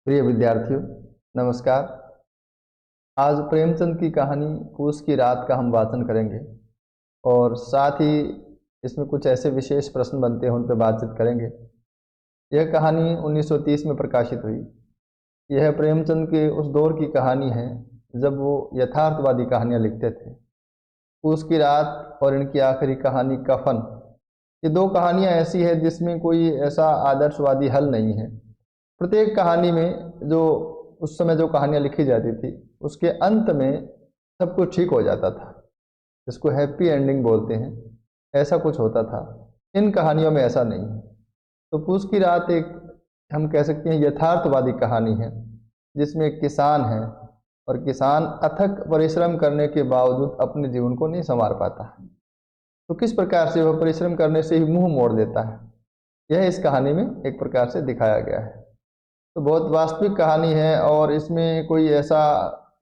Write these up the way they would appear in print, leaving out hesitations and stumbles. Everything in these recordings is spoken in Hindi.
प्रिय विद्यार्थियों, नमस्कार। आज प्रेमचंद की कहानी पूस की रात का हम वाचन करेंगे और साथ ही इसमें कुछ ऐसे विशेष प्रश्न बनते हैं, उन पर बातचीत करेंगे। यह कहानी 1930 में प्रकाशित हुई। यह प्रेमचंद के उस दौर की कहानी है जब वो यथार्थवादी कहानियाँ लिखते थे। पूस की रात और इनकी आखिरी कहानी कफन, ये दो कहानियाँ ऐसी है जिसमें कोई ऐसा आदर्शवादी हल नहीं है। प्रत्येक कहानी में जो उस समय जो कहानियाँ लिखी जाती थी उसके अंत में सब कुछ ठीक हो जाता था, जिसको हैप्पी एंडिंग बोलते हैं। ऐसा कुछ होता था, इन कहानियों में ऐसा नहीं है। तो पूस की रात एक, हम कह सकते हैं, यथार्थवादी कहानी है जिसमें एक किसान है और किसान अथक परिश्रम करने के बावजूद अपने जीवन को नहीं संवार पाता। तो किस प्रकार से वह परिश्रम करने से ही मुंह मोड़ देता है, यह इस कहानी में एक प्रकार से दिखाया गया है। तो बहुत वास्तविक कहानी है और इसमें कोई ऐसा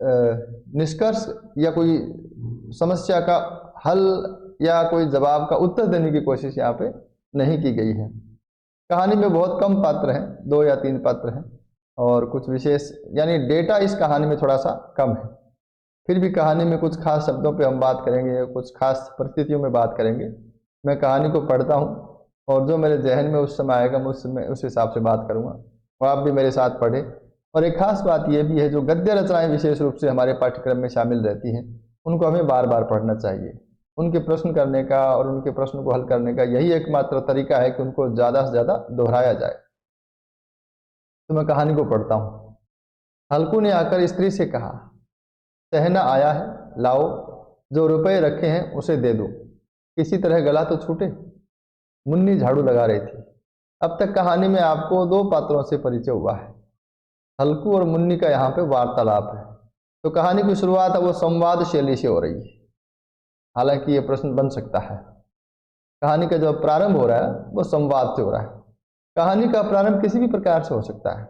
निष्कर्ष या कोई समस्या का हल या कोई जवाब का उत्तर देने की कोशिश यहाँ पे नहीं की गई है। कहानी में बहुत कम पात्र हैं, 2 या 3 पात्र हैं और कुछ विशेष यानी डेटा इस कहानी में थोड़ा सा कम है। फिर भी कहानी में कुछ खास शब्दों पे हम बात करेंगे, कुछ खास परिस्थितियों में बात करेंगे। मैं कहानी को पढ़ता हूँ और जो मेरे जहन में उस समय आएगा मैं उस हिसाब से बात करूँगा और आप भी मेरे साथ पढ़ें। और एक खास बात यह भी है, जो गद्य रचनाएं विशेष रूप से हमारे पाठ्यक्रम में शामिल रहती हैं उनको हमें बार बार पढ़ना चाहिए। उनके प्रश्न करने का और उनके प्रश्न को हल करने का यही एकमात्र तरीका है कि उनको ज़्यादा से ज़्यादा दोहराया जाए। तो मैं कहानी को पढ़ता हूँ। हल्कू ने आकर स्त्री से कहा, सहना आया है, लाओ, जो रुपए रखे हैं उसे दे दो, किसी तरह गला तो छूटे। मुन्नी झाड़ू लगा रही थी। अब तक कहानी में आपको 2 पात्रों से परिचय हुआ है। हल्कू और मुन्नी का यहाँ पे वार्तालाप है। तो कहानी की शुरुआत है वो संवाद शैली से हो रही है। हालांकि ये प्रश्न बन सकता है, कहानी का जो प्रारंभ हो रहा है वो संवाद से हो रहा है। कहानी का प्रारंभ किसी भी प्रकार से हो सकता है,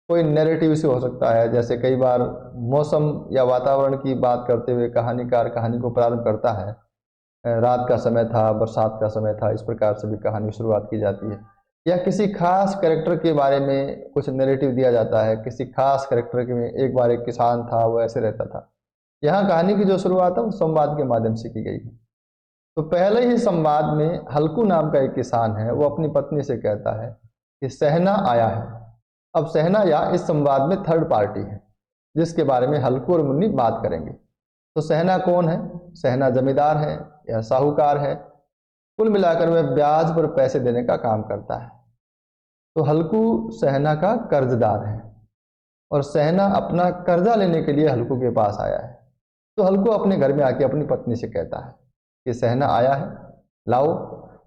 कोई नैरेटिव से हो सकता है। जैसे कई बार मौसम या वातावरण की बात करते हुए कहानीकार कहानी को प्रारंभ करता है, रात का समय था, बरसात का समय था, इस प्रकार से भी कहानी की शुरुआत की जाती है। या किसी खास कैरेक्टर के बारे में कुछ नैरेटिव दिया जाता है, किसी खास कैरेक्टर के में एक बार एक किसान था, वो ऐसे रहता था। यहाँ कहानी की जो शुरुआत है वो संवाद के माध्यम से की गई है। तो पहले ही संवाद में हल्कू नाम का एक किसान है, वो अपनी पत्नी से कहता है कि सहना आया है। अब सहना या इस संवाद में थर्ड पार्टी है जिसके बारे में हल्कू और मुन्नी बात करेंगे। तो सहना कौन है? सहना जमींदार है या साहूकार है? कुल मिलाकर वह ब्याज पर पैसे देने का काम करता है। तो हल्कू सहना का कर्जदार है और सहना अपना कर्जा लेने के लिए हल्कू के पास आया है। तो हल्कू अपने घर में आके अपनी पत्नी से कहता है कि सहना आया है, लाओ,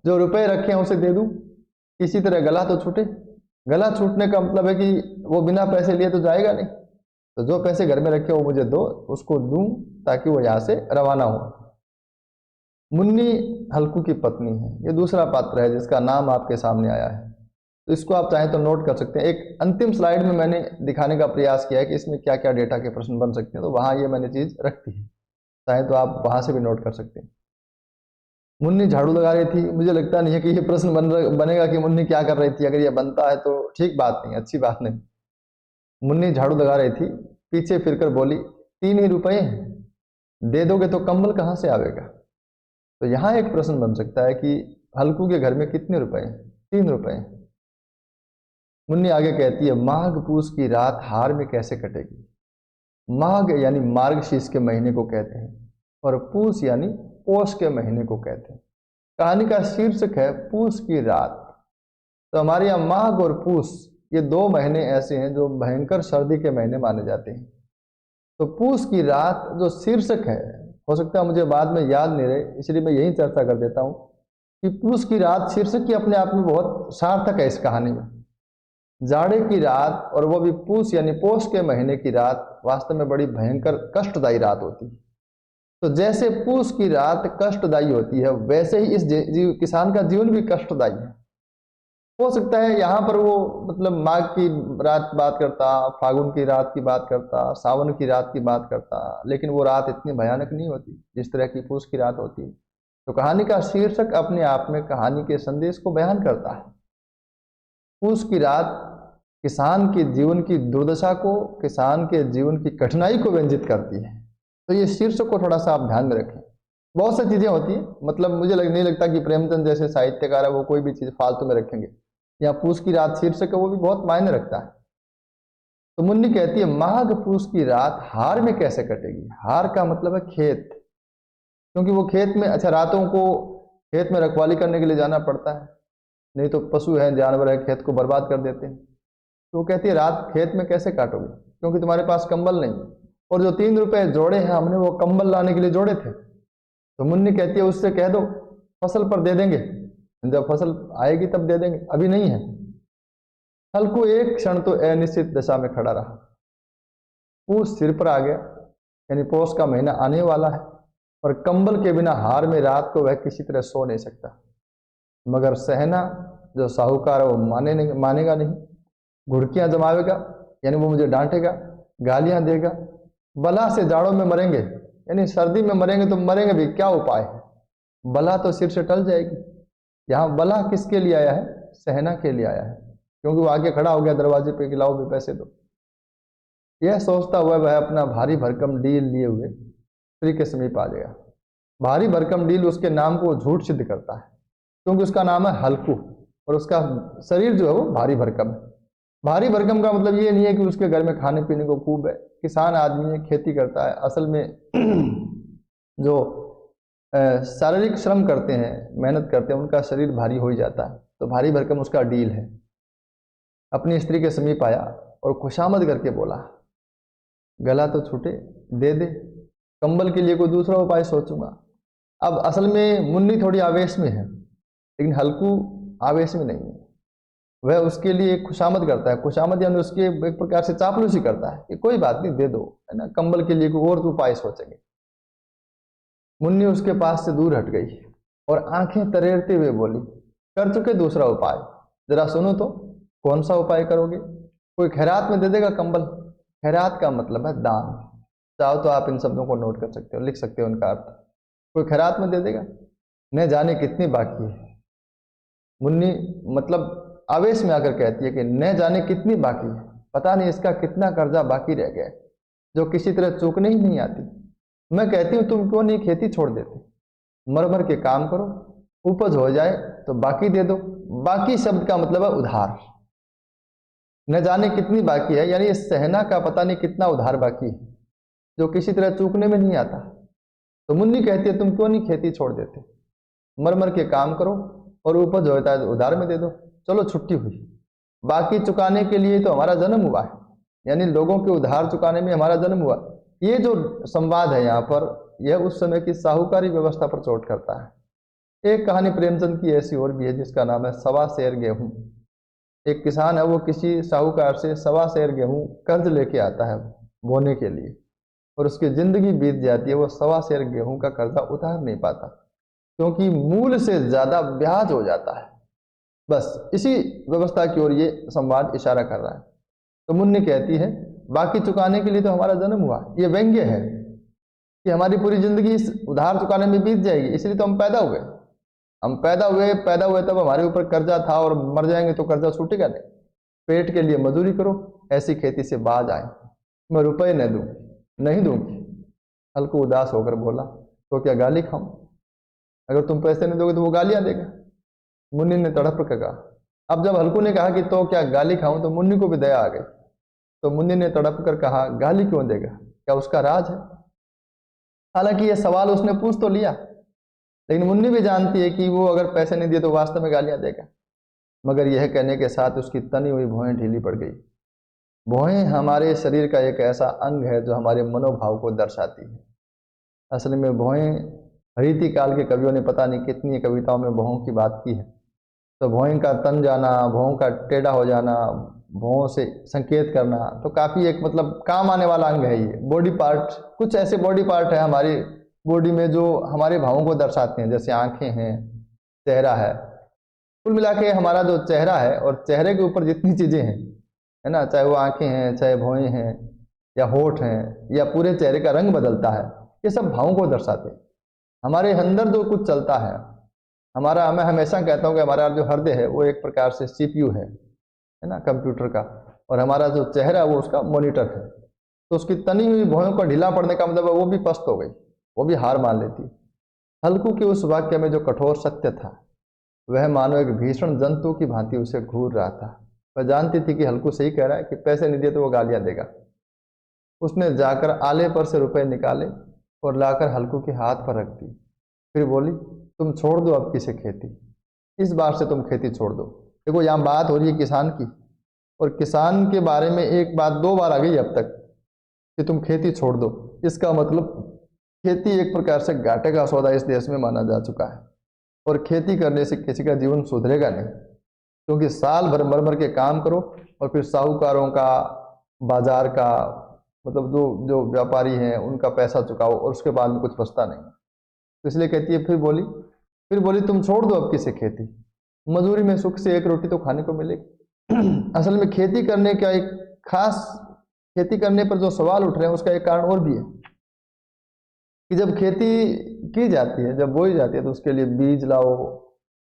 जो रुपए रखे हैं उसे दे दूं, किसी तरह गला तो छूटे। गला छूटने का मतलब है कि वो बिना पैसे लिए तो जाएगा नहीं, तो जो पैसे घर में रखे वो मुझे दो, उसको दूं ताकि वो यहाँ से रवाना हो। मुन्नी हल्कू की पत्नी है, ये दूसरा पात्र है जिसका नाम आपके सामने आया है। तो इसको आप चाहें तो नोट कर सकते हैं। एक अंतिम स्लाइड में मैंने दिखाने का प्रयास किया है कि इसमें क्या क्या डेटा के प्रश्न बन सकते हैं, तो वहां ये मैंने चीज रखती है, चाहे तो आप वहां से भी नोट कर सकते हैं। मुन्नी झाड़ू लगा रही थी। मुझे लगता नहीं है कि ये प्रश्न बनेगा कि मुन्नी क्या कर रही थी। अगर ये बनता है तो ठीक बात नहीं, अच्छी बात नहीं। मुन्नी झाड़ू लगा रही थी, पीछे फिरकर बोली, 3 ही रुपए हैं, दे दोगे तो कंबल कहाँ से आवेगा। तो यहाँ एक प्रश्न बन सकता है कि हल्कू के घर में कितने रुपए हैं? 3 रुपए। मुन्नी आगे कहती है, माघ पूस की रात हार में कैसे कटेगी। माघ यानी मार्गशीर्ष के महीने को कहते हैं और पूस यानी पोष के महीने को कहते हैं। कहानी का शीर्षक है पूस की रात। तो हमारे यहाँ माघ और पूस, ये 2 महीने ऐसे हैं जो भयंकर सर्दी के महीने माने जाते हैं। तो पूस की रात जो शीर्षक है, हो सकता है मुझे बाद में याद नहीं रहे, इसलिए मैं यही चर्चा कर देता हूँ कि पूस की रात शीर्षक की अपने आप में बहुत सार्थक है इस कहानी में। जाड़े की रात, और वो भी पूस यानी पोष के महीने की रात, वास्तव में बड़ी भयंकर कष्टदायी रात होती है। तो जैसे पूस की रात कष्टदायी होती है, वैसे ही इस किसान का जीवन भी कष्टदायी है। हो सकता है यहाँ पर वो मतलब माघ की रात बात करता, फागुन की रात की बात करता, सावन की रात की बात करता, लेकिन वो रात इतनी भयानक नहीं होती जिस तरह की पूस की रात होती है। तो कहानी का शीर्षक अपने आप में कहानी के संदेश को बयान करता है। पूस की रात किसान के जीवन की दुर्दशा को, किसान के जीवन की कठिनाई को व्यंजित करती है। तो ये शीर्षक को थोड़ा सा आप ध्यान में रखें। बहुत सी चीज़ें होती हैं, मतलब मुझे नहीं लगता कि प्रेमचंद जैसे साहित्यकार है वो कोई भी चीज़ फालतू में रखेंगे। या पूस की रात शीर्षक है, वो भी बहुत मायने रखता है। तो मुन्नी कहती है माघ पूस की रात हार में कैसे कटेगी। हार का मतलब है खेत, क्योंकि वो खेत में, अच्छा रातों को खेत में रखवाली करने के लिए जाना पड़ता है, नहीं तो पशु है, जानवर है, खेत को बर्बाद कर देते हैं। तो वो कहती है रात खेत में कैसे काटोगे, क्योंकि तुम्हारे पास कंबल नहीं, और जो 3 रुपए जोड़े हैं हमने वो कंबल लाने के लिए जोड़े थे। तो मुन्नी कहती है उससे कह दो फसल पर दे देंगे, जब फसल आएगी तब दे देंगे, अभी नहीं है। हल्कू एक क्षण तो अनिश्चित दशा में खड़ा रहा। पूस सिर पर आ गया, यानी पौष का महीना आने वाला है, और कंबल के बिना हार में रात को वह किसी तरह सो नहीं सकता। मगर सहना जो साहूकार है वो मानेगा नहीं, घुड़कियां जमावेगा, यानी वो मुझे डांटेगा, गालियां देगा। बला से जाड़ों में मरेंगे, यानी सर्दी में मरेंगे तो मरेंगे भी, क्या उपाय है, बला तो सिर से टल जाएगी। यहाँ बला किसके लिए आया है, सहना के लिए आया है, क्योंकि वो आगे खड़ा हो गया दरवाजे पे कि लाओ भी पैसे दो। यह सोचता हुआ वह अपना भारी भरकम डील लिए हुए स्त्री के समीप आ गया। भारी भरकम डील उसके नाम को झूठ सिद्ध करता है, क्योंकि उसका नाम है हल्कू और उसका शरीर जो है वो भारी भरकम है। भारी भरकम का मतलब ये नहीं है कि उसके घर में खाने पीने को खूब है, किसान आदमी है, खेती करता है। असल में जो शारीरिक श्रम करते हैं, मेहनत करते हैं, उनका शरीर भारी हो ही जाता है। तो भारी भरकम उसका डील है। अपनी स्त्री के समीप आया और खुशामद करके बोला, गला तो छूटे, दे दे, कंबल के लिए कोई दूसरा उपाय सोचूंगा। अब असल में मुन्नी थोड़ी आवेश में है, लेकिन हल्कू आवेश में नहीं है। वह उसके लिए खुशामद करता है, खुशामद यानी उसके एक प्रकार से चापलूसी करता है कि कोई बात नहीं, दे दो, है ना, कंबल के लिए कोई और उपाय सोचेंगे। मुन्नी उसके पास से दूर हट गई और आंखें तरेरते हुए बोली, कर चुके दूसरा उपाय, जरा सुनो तो, कौन सा उपाय करोगे? कोई खैरात में दे देगा कंबल। खैरात का मतलब है दान। चाहो तो आप इन शब्दों को नोट कर सकते हो, लिख सकते हो उनका अर्थ। कोई खैरात में दे देगा, न जाने कितनी बाकी है। मुन्नी मतलब आवेश में आकर कहती है कि न जाने कितनी बाकी है, पता नहीं इसका कितना कर्जा बाकी रह गया जो किसी तरह चूकने ही नहीं आती। मैं कहती हूँ तुम क्यों नहीं खेती छोड़ देते, मर मर के काम करो, उपज हो जाए तो बाकी दे दो। बाकी शब्द का मतलब है उधार। न जाने कितनी बाकी है, यानी इस सहना का पता नहीं कितना उधार बाकी है जो किसी तरह चूकने में नहीं आता। तो मुन्नी कहती है तुम क्यों नहीं खेती छोड़ देते, मर मर के काम करो और उपज होता है तो उधार में दे दो। चलो छुट्टी हुई, बाकी चुकाने के लिए तो हमारा जन्म हुआ है, यानी लोगों के उधार चुकाने में हमारा जन्म हुआ। ये जो संवाद है यहाँ पर, यह उस समय की साहूकारी व्यवस्था पर चोट करता है। एक कहानी प्रेमचंद की ऐसी और भी है जिसका नाम है 1.25 सेर गेहूं। एक किसान है, वो किसी साहूकार से 1.25 सेर गेहूं कर्ज लेके आता है बोने के लिए, और उसकी जिंदगी बीत जाती है, वो 1.25 सेर गेहूं का कर्जा उतार नहीं पाता, क्योंकि मूल से ज्यादा ब्याज हो जाता है। बस इसी व्यवस्था की ओर ये संवाद इशारा कर रहा है। तो मुन्नी कहती है बाकी चुकाने के लिए तो हमारा जन्म हुआ। ये व्यंग्य है कि हमारी पूरी जिंदगी इस उधार चुकाने में बीत जाएगी, इसलिए तो हम पैदा हुए। हम पैदा हुए तब हमारे ऊपर कर्जा था, और मर जाएंगे तो कर्जा छूटेगा नहीं। पेट के लिए मजदूरी करो, ऐसी खेती से बाज आए। मैं रुपए न दूं, नहीं दूंगी। हल्कू उदास होकर बोला, तो क्या गाली खाऊं? अगर तुम पैसे नहीं दोगे तो वो गालियां देगा। मुन्नी ने तड़प कर कहा। अब जब हल्कू ने कहा कि तो क्या गाली खाऊं, तो मुन्नी को भी दया आ गई। तो मुन्नी ने तड़प कर कहा, गाली क्यों देगा, क्या उसका राज है? हालांकि यह सवाल उसने पूछ तो लिया, लेकिन मुन्नी भी जानती है कि वो अगर पैसे नहीं दिए तो वास्तव में गालियां देगा। मगर यह कहने के साथ उसकी तनी हुई भौहें ढीली पड़ गई। भौहें हमारे शरीर का एक ऐसा अंग है जो हमारे मनोभाव को दर्शाती है। असल में भौहें, रीति काल के कवियों ने पता नहीं कितनी कविताओं में भौहों की बात की है। तो भौहें का तन जाना, भौहों का टेढ़ा हो जाना, भौहों से संकेत करना, तो काफी एक मतलब काम आने वाला अंग है ये। बॉडी पार्ट, कुछ ऐसे बॉडी पार्ट है हमारी बॉडी में जो हमारे भावों को दर्शाते हैं, जैसे आंखें हैं, चेहरा है। कुल मिला के हमारा जो चेहरा है, और चेहरे के ऊपर जितनी चीजें हैं, है ना, चाहे वो आंखें हैं, चाहे भौहें हैं, या होठ हैं, या पूरे चेहरे का रंग बदलता है, ये सब भावों को दर्शाते हैं। हमारे अंदर जो कुछ चलता है, हमारा, मैं हमेशा कहता हूँ कि हमारा जो हृदय है वो एक प्रकार से CPU है ना, कंप्यूटर का। और हमारा जो चेहरा है वो उसका मॉनिटर है। तो उसकी तनी हुई भौहों का ढीला पड़ने का मतलब है वो भी पस्त हो गई, वो भी हार मान लेती। हल्कू के उस वाक्य में जो कठोर सत्य था वह मानो एक भीषण जंतु की भांति उसे घूर रहा था। वह जानती थी कि हल्कू सही कह रहा है कि पैसे नहीं दिए तो वो गालियां देगा। उसने जाकर आले पर से रुपए निकाले और लाकर हल्कू के हाथ पर रख दी। फिर बोली, तुम छोड़ दो अब किसे खेती, इस बार से तुम खेती छोड़ दो। देखो यहाँ बात हो रही है किसान की, और किसान के बारे में एक बात 2 बार आ गई अब तक कि तुम खेती छोड़ दो। इसका मतलब खेती एक प्रकार से घाटे का सौदा इस देश में माना जा चुका है, और खेती करने से किसी का जीवन सुधरेगा नहीं, क्योंकि साल भर मर मर के काम करो और फिर साहूकारों का, बाजार का, मतलब जो जो व्यापारी हैं उनका पैसा चुकाओ और उसके बाद में कुछ बचता नहीं। तो इसलिए कहती है, फिर बोली तुम छोड़ दो अब किसे खेती, मजदूरी में सुख से एक रोटी तो खाने को मिलेगी। असल में खेती करने का एक खास, खेती करने पर जो सवाल उठ रहे हैं उसका एक कारण और भी है कि जब खेती की जाती है, जब बोई जाती है तो उसके लिए बीज लाओ,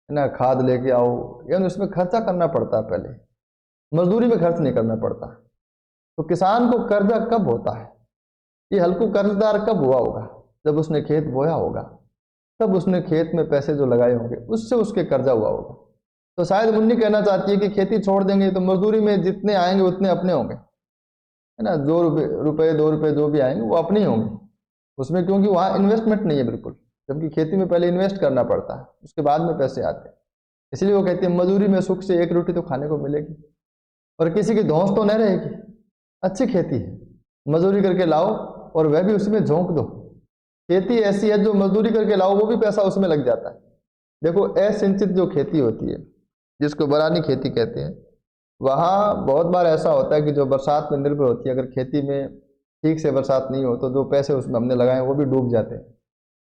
है ना, खाद लेके आओ, यानी उसमें खर्चा करना पड़ता है। पहले मजदूरी में खर्च नहीं करना पड़ता। तो किसान को कर्जा कब होता है, ये हल्कू कर्जदार कब हुआ होगा, जब उसने खेत बोया होगा, तब उसने खेत में पैसे जो लगाए होंगे उससे उसके कर्जा हुआ होगा। तो शायद मुन्नी कहना चाहती है कि खेती छोड़ देंगे तो मजदूरी में जितने आएंगे उतने अपने होंगे, है ना, 2 रुपए 2 रुपए जो भी आएंगे वो अपने ही होंगे उसमें, क्योंकि वहाँ इन्वेस्टमेंट नहीं है बिल्कुल, जबकि खेती में पहले इन्वेस्ट करना पड़ता है, उसके बाद में पैसे आते हैं। इसलिए वो कहती है मजदूरी में सुख से एक रोटी तो खाने को मिलेगी और किसी की धौंस तो नहीं रहेगी। अच्छी खेती है, मजदूरी करके लाओ और वह भी उसमें झोंक दो। खेती ऐसी है जो मजदूरी करके लाओ वो भी पैसा उसमें लग जाता है। देखो असिंचित जो खेती होती है, जिसको बरानी खेती कहते हैं, वहाँ बहुत बार ऐसा होता है कि जो बरसात पर निर्भर होती है, अगर खेती में ठीक से बरसात नहीं हो तो जो पैसे उसमें हमने लगाए वो भी डूब जाते हैं,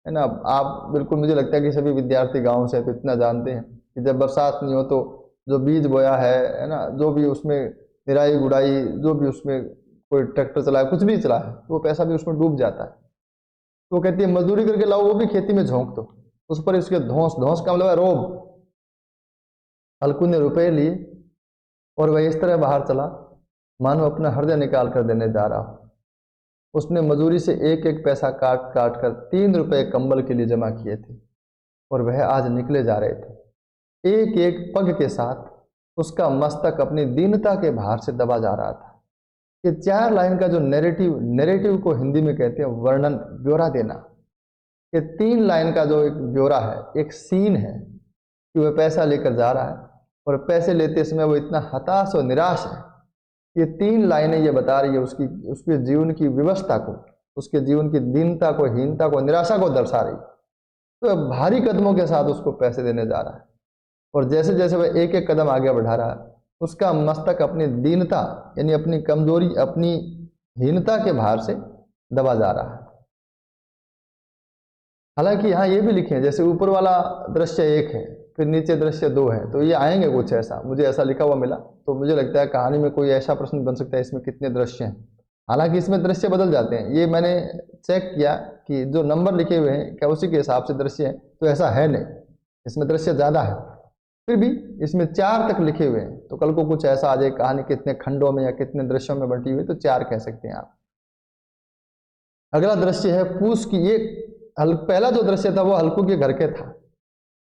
है ना। आप बिल्कुल, मुझे लगता है कि सभी विद्यार्थी गाँव से तो इतना जानते हैं कि जब बरसात नहीं हो तो जो बीज बोया है ना, जो भी उसमें निराई गुड़ाई, जो भी उसमें कोई ट्रैक्टर चलाए, कुछ भी चला है, तो वो पैसा भी उसमें डूब जाता है। तो कहती है मजदूरी करके लाओ वो भी खेती में झोंक दो, उस पर इसके धौंस, धौंस का मतलब है रोब। हल्कू ने रुपए लिए और वह इस तरह बाहर चला मानो अपना हृदय निकाल कर देने जा रहा हो। उसने मजदूरी से एक एक पैसा काट काट कर 3 रुपए कंबल के लिए जमा किए थे और वह आज निकले जा रहे थे। एक एक पग के साथ उसका मस्तक अपनी दीनता के भार से दबा जा रहा था। ये 4 लाइन का जो नैरेटिव, नैरेटिव को हिंदी में कहते हैं वर्णन, ब्यौरा देना। ये 3 लाइन का जो एक ब्यौरा है, एक सीन है कि वह पैसा लेकर जा रहा है और पैसे लेते समय वो इतना हताश और निराश है। ये 3 लाइनें ये बता रही है उसके जीवन की व्यवस्था को, उसके जीवन की दीनता को, हीनता को, निराशा को दर्शा रही। तो भारी कदमों के साथ उसको पैसे देने जा रहा है और जैसे जैसे वह एक एक कदम आगे बढ़ा रहा है उसका मस्तक अपनी दीनता यानी अपनी कमजोरी, अपनी हीनता के भार से दबा जा रहा है। हालांकि यहाँ ये भी लिखे हैं, जैसे ऊपर वाला दृश्य एक है फिर नीचे दृश्य 2 है, तो ये आएंगे कुछ ऐसा, मुझे ऐसा लिखा हुआ मिला। तो मुझे लगता है कहानी में कोई ऐसा प्रश्न बन सकता है इसमें कितने दृश्य हैं। हालांकि इसमें दृश्य बदल जाते हैं, ये मैंने चेक किया कि जो नंबर लिखे हुए हैं क्या उसी के हिसाब से दृश्य है, तो ऐसा है नहीं, इसमें दृश्य ज़्यादा है। फिर भी इसमें 4 तक लिखे हुए हैं, तो कल को कुछ ऐसा आ जाए कहानी कितने खंडों में या कितने दृश्यों में बंटी हुई, तो 4 कह सकते हैं आप। अगला दृश्य है पूस की। ये पहला जो दृश्य था वो हल्कू के घर के था,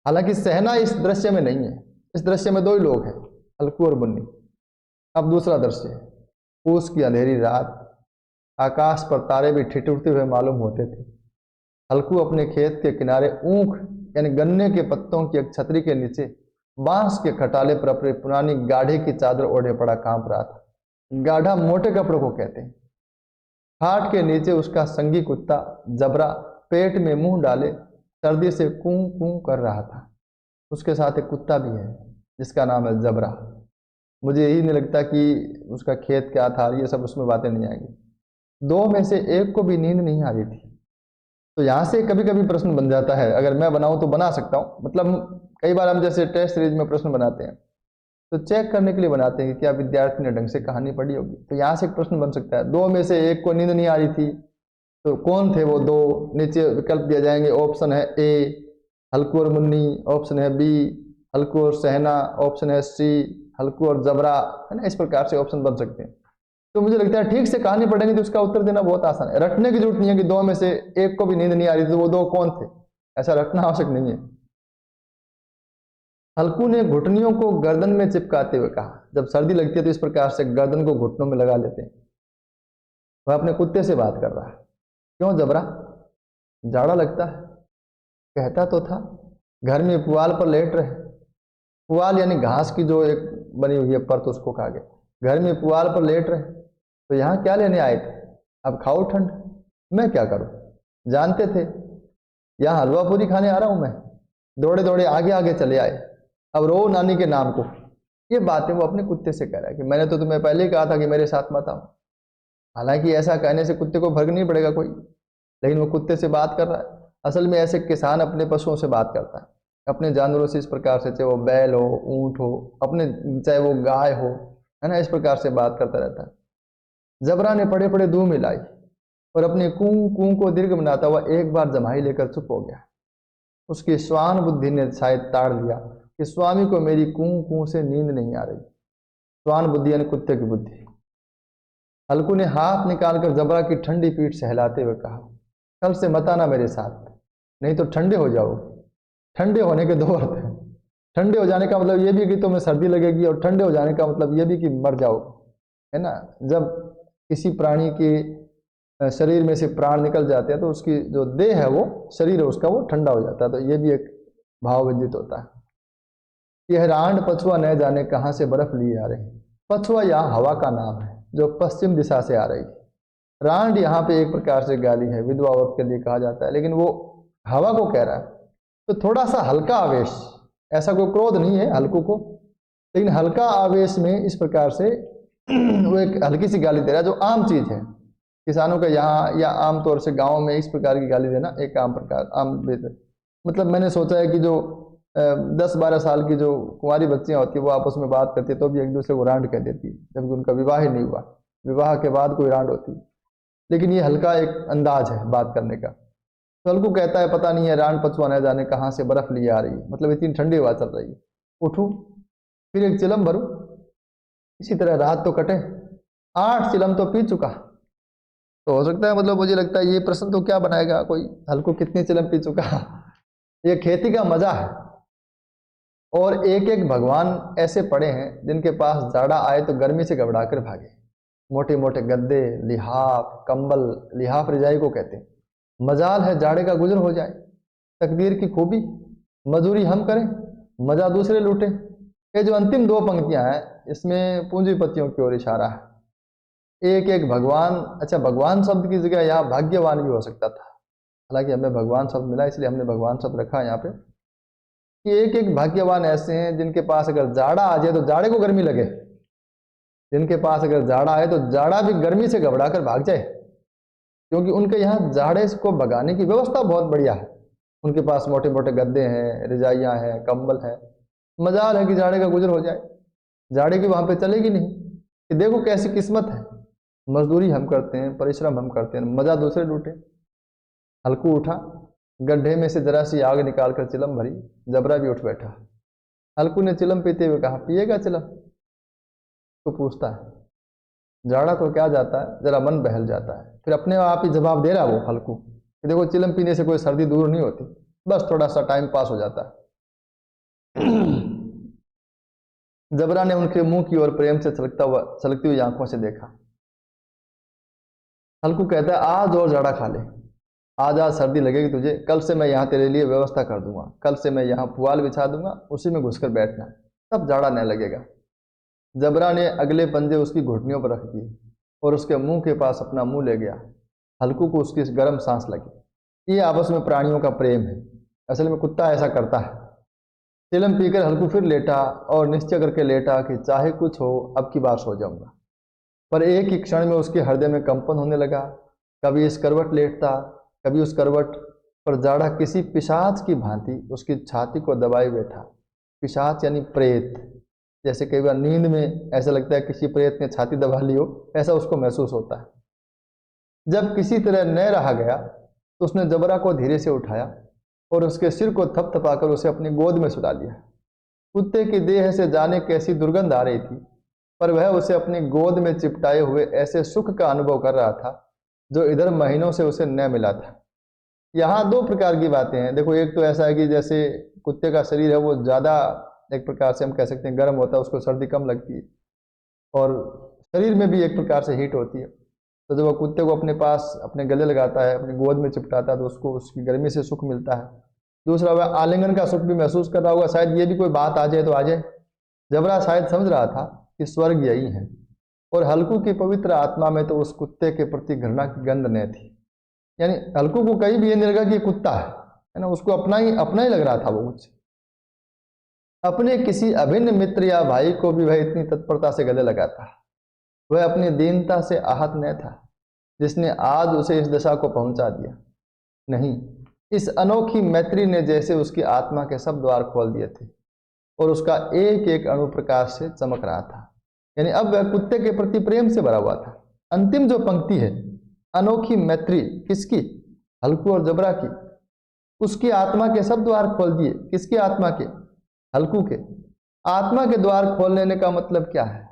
हालांकि सहना इस दृश्य में नहीं है, इस दृश्य में 2 ही लोग हैं, हल्कू और मुन्नी। अब दूसरा दृश्य है पूस की अंधेरी रात, आकाश पर तारे भी ठिठुरते हुए मालूम होते थे। हल्कू अपने खेत के किनारे ऊख यानी गन्ने के पत्तों की एक छतरी के नीचे बांस के खटाले पर अपनी पुरानी गाढ़े की चादर ओढ़े पड़ा कांप रहा था। गाढ़ा मोटे कपड़ों को कहते हैं। खाट के नीचे उसका संगी कुत्ता जबरा पेट में मुंह डाले सर्दी से कूं कूं कर रहा था। उसके साथ एक कुत्ता भी है जिसका नाम है जबरा। मुझे यही नहीं लगता कि उसका खेत क्या था, ये सब उसमें बातें नहीं आएंगी। 2 में से एक को भी नींद नहीं आ रही थी। तो यहाँ से कभी कभी प्रश्न बन जाता है, अगर मैं बनाऊं तो बना सकता हूँ, मतलब कई बार हम जैसे टेस्ट सीरीज में प्रश्न बनाते हैं तो चेक करने के लिए बनाते हैं कि क्या विद्यार्थी ने ढंग से कहानी पढ़ी होगी। तो यहाँ से एक प्रश्न बन सकता है, 2 में से एक को नींद नहीं आ रही थी, तो कौन थे वो 2? नीचे विकल्प दिया जाएंगे। ऑप्शन है ए हल्कू और मुन्नी, ऑप्शन है बी हल्कू और सहना, ऑप्शन है सी हल्कू और जबरा, है ना, इस प्रकार से ऑप्शन बन सकते हैं। तो मुझे लगता है ठीक से कहानी पढ़ेंगे तो उसका उत्तर देना बहुत आसान है। रटने की जरूरत नहीं है कि दो में से एक को भी नींद नहीं आ रही तो वो दो कौन थे, ऐसा रटना आवश्यक नहीं है। हल्कू ने घुटनियों को गर्दन में चिपकाते हुए कहा, जब सर्दी लगती है तो इस प्रकार से गर्दन को घुटनों में लगा लेते हैं। वह अपने कुत्ते से बात कर रहा है। क्यों जबरा, जाड़ा लगता है? कहता तो था घर में पुआल पर लेट रहे। पुआल यानी घास की जो एक बनी हुई है परत, उसको कहा गया। घर में पुआल पर लेट रहे तो यहाँ क्या लेने आए थे? अब खाओ ठंड, मैं क्या करूं? जानते थे यहाँ हलवा पूरी खाने आ रहा हूं मैं। दौड़े दौड़े आगे आगे चले आए, अब रो नानी के नाम को। ये बातें वो अपने कुत्ते से कह रहा है कि मैंने तो तुम्हें पहले ही कहा था कि मेरे साथ मत आओ। हालांकि ऐसा कहने से कुत्ते को फर्क नहीं पड़ेगा कोई, लेकिन वो कुत्ते से बात कर रहा है। असल में ऐसे किसान अपने पशुओं से बात करता है, अपने जानवरों से इस प्रकार से, चाहे वो बैल हो, ऊंट हो, अपने चाहे वो गाय हो, है ना, इस प्रकार से बात करता रहता है। जबरा ने पड़े पड़े दूं मिलाई और अपने कूं कूं को दीर्घ बनाता हुआ एक बार जमाई लेकर चुप हो गया। उसकी श्वान बुद्धि ने शायद ताड़ लिया कि स्वामी को मेरी कूं कूं से नींद नहीं आ रही। श्वान बुद्धि यानी कुत्ते की बुद्धि। हल्कू ने हाथ निकालकर जबरा की ठंडी पीठ सहलाते हुए कहा, कल से मत आना मेरे साथ, नहीं तो ठंडे हो जाओ। ठंडे होने के दो अर्थ हैं। ठंडे हो जाने का मतलब ये भी कि तुम्हें सर्दी लगेगी, और ठंडे हो जाने का मतलब ये भी कि मर जाओ, है ना। जब किसी प्राणी के शरीर में से प्राण निकल जाते हैं तो उसकी जो देह है, वो शरीर है उसका, वो ठंडा हो जाता है। तो ये भी एक भाव विदित होता है। यह रांड पछुआ न जाने कहाँ से बर्फ लिए आ रही। पछुआ यहाँ हवा का नाम है जो पश्चिम दिशा से आ रही है। रांड यहाँ पे एक प्रकार से गाली है, विधवा औरत के लिए कहा जाता है, लेकिन वो हवा को कह रहा है। तो थोड़ा सा हल्का आवेश, ऐसा कोई क्रोध नहीं है हल्कू को, लेकिन हल्का आवेश में इस प्रकार से वो एक हल्की सी गाली दे रहा है, जो आम चीज है किसानों का यहाँ या आमतौर से गाँव में इस प्रकार की गाली देना एक आम प्रकार आम। मतलब मैंने सोचा है कि जो 10-12 साल की जो कुंवारी बच्चियां होती है वो आपस में बात करती है तो भी एक दूसरे को रांड कह देती है, जबकि उनका विवाह ही नहीं हुआ, विवाह के बाद कोई रांड होती। लेकिन ये हल्का एक अंदाज है बात करने का। तो हल्कू कहता है पता नहीं है रांड पछुआ न जाने कहाँ से बर्फ लिए आ रही है, मतलब इतनी ठंडी हवा चल रही है। उठूं फिर एक चिलम भरूं, इसी तरह रात तो कटे। 8 चिलम तो पी चुका। तो हो सकता है, मतलब मुझे लगता है ये प्रश्न तो क्या बनाएगा कोई, हल्कू कितनी चिलम पी चुका। ये खेती का मजा है। और एक एक भगवान ऐसे पड़े हैं जिनके पास जाड़ा आए तो गर्मी से घबरा कर भागे। मोटे मोटे गद्दे, लिहाफ, कंबल, लिहाफ रजाई को कहते हैं। मजाल है जाड़े का गुजर हो जाए। तकदीर की खूबी, मजूरी हम करें, मजा दूसरे लूटे। ये जो अंतिम 2 पंक्तियां हैं, इसमें पूंजीपतियों की ओर इशारा है। एक एक भगवान, अच्छा भगवान शब्द की जगह यहाँ भाग्यवान भी हो सकता था, हालांकि हमें भगवान शब्द मिला इसलिए हमने भगवान शब्द रखा है यहाँ पे। कि एक एक भाग्यवान ऐसे हैं जिनके पास अगर जाड़ा आ जाए तो जाड़े को गर्मी लगे, जिनके पास अगर जाड़ा आए तो जाड़ा भी गर्मी से घबरा कर भाग जाए, क्योंकि उनके यहाँ जाड़े को भगाने की व्यवस्था बहुत बढ़िया है। उनके पास मोटे मोटे गद्दे हैं, रजाइयाँ हैं, कंबल है। मजाल है कि जाड़े का गुजर हो जाए, जाड़े की वहां पे चलेगी नहीं। कि देखो कैसी किस्मत है, मजदूरी हम करते हैं, परिश्रम हम करते हैं, मजा दूसरे लूटे। हल्कू उठा, गड्ढे में से जरा सी आग निकालकर चिलम भरी। जबरा भी उठ बैठा। हल्कू ने चिलम पीते हुए कहा, पिएगा चिलम? तो पूछता है, जाड़ा तो क्या जाता है, जरा मन बहल जाता है। फिर अपने आप ही जवाब दे रहा वो हल्कू कि देखो चिलम पीने से कोई सर्दी दूर नहीं होती, बस थोड़ा सा टाइम पास हो जाता है। जबरा ने उनके मुंह की ओर प्रेम से छलकती हुई आंखों से देखा। हल्कू कहता है, आज और जाड़ा खा ले, आज आज सर्दी लगेगी तुझे। कल से मैं यहाँ तेरे लिए व्यवस्था कर दूंगा, कल से मैं यहाँ पुआल बिछा दूंगा, उसी में घुसकर बैठना, तब जाड़ा न लगेगा। जबरा ने अगले पंजे उसकी घुटनियों पर रख दिए और उसके मुंह के पास अपना मुंह ले गया। हल्कू को उसकी गर्म सांस लगी। ये आपस में प्राणियों का प्रेम है। असल में कुत्ता ऐसा करता है। चिलम पीकर हल्कू फिर लेटा और निश्चय करके लेटा कि चाहे कुछ हो अब की बार सो जाऊंगा। पर एक ही क्षण में उसके हृदय में कंपन होने लगा। कभी इस करवट लेटता, कभी उस करवट पर जाड़ा किसी पिशाच की भांति उसकी छाती को दबाए बैठा। पिशाच यानी प्रेत। जैसे कई बार नींद में ऐसा लगता है किसी प्रेत ने छाती दबा ली हो, ऐसा उसको महसूस होता है। जब किसी तरह न रहा गया तो उसने जबरा को धीरे से उठाया और उसके सिर को थपथपाकर उसे अपनी गोद में सुला लिया। कुत्ते की देह से जाने कैसी दुर्गंध आ रही थी, पर वह उसे अपनी गोद में चिपटाए हुए ऐसे सुख का अनुभव कर रहा था जो इधर महीनों से उसे न मिला था। यहाँ दो प्रकार की बातें हैं। देखो, एक तो ऐसा है कि जैसे कुत्ते का शरीर है वो ज़्यादा, एक प्रकार से हम कह सकते हैं, गर्म होता है, उसको सर्दी कम लगती है, और शरीर में भी एक प्रकार से हीट होती है। तो जब वो कुत्ते को अपने पास अपने गले लगाता है, अपनी गोद में चिपटाता है, तो उसको उसकी गर्मी से सुख मिलता है। दूसरा, वह आलिंगन का सुख भी महसूस कर रहा होगा। शायद ये भी कोई बात आ जाए तो आ जाए। जबरा शायद समझ रहा था कि स्वर्ग यही है, और हल्कू की पवित्र आत्मा में तो उस कुत्ते के प्रति घृणा की गंध न थी। यानी हल्कू को कहीं भी ये नहीं लगा कि ये कुत्ता है ना, उसको अपना ही लग रहा था वो कुछ। अपने किसी अभिन्न मित्र या भाई को भी वह इतनी तत्परता से गले लगाता। वह अपनी दीनता से आहत न था जिसने आज उसे इस दशा को पहुंचा दिया। नहीं, इस अनोखी मैत्री ने जैसे उसकी आत्मा के सब द्वार खोल दिए थे और उसका एक एक अणु प्रकाश से चमक रहा था। यानी अब वह कुत्ते के प्रति प्रेम से भरा हुआ था। अंतिम जो पंक्ति है, अनोखी मैत्री, किसकी? हल्कू और जबरा की। उसकी आत्मा के सब द्वार खोल दिए। किसकी आत्मा के? हल्कू के। आत्मा के द्वार खोल लेने का मतलब क्या है?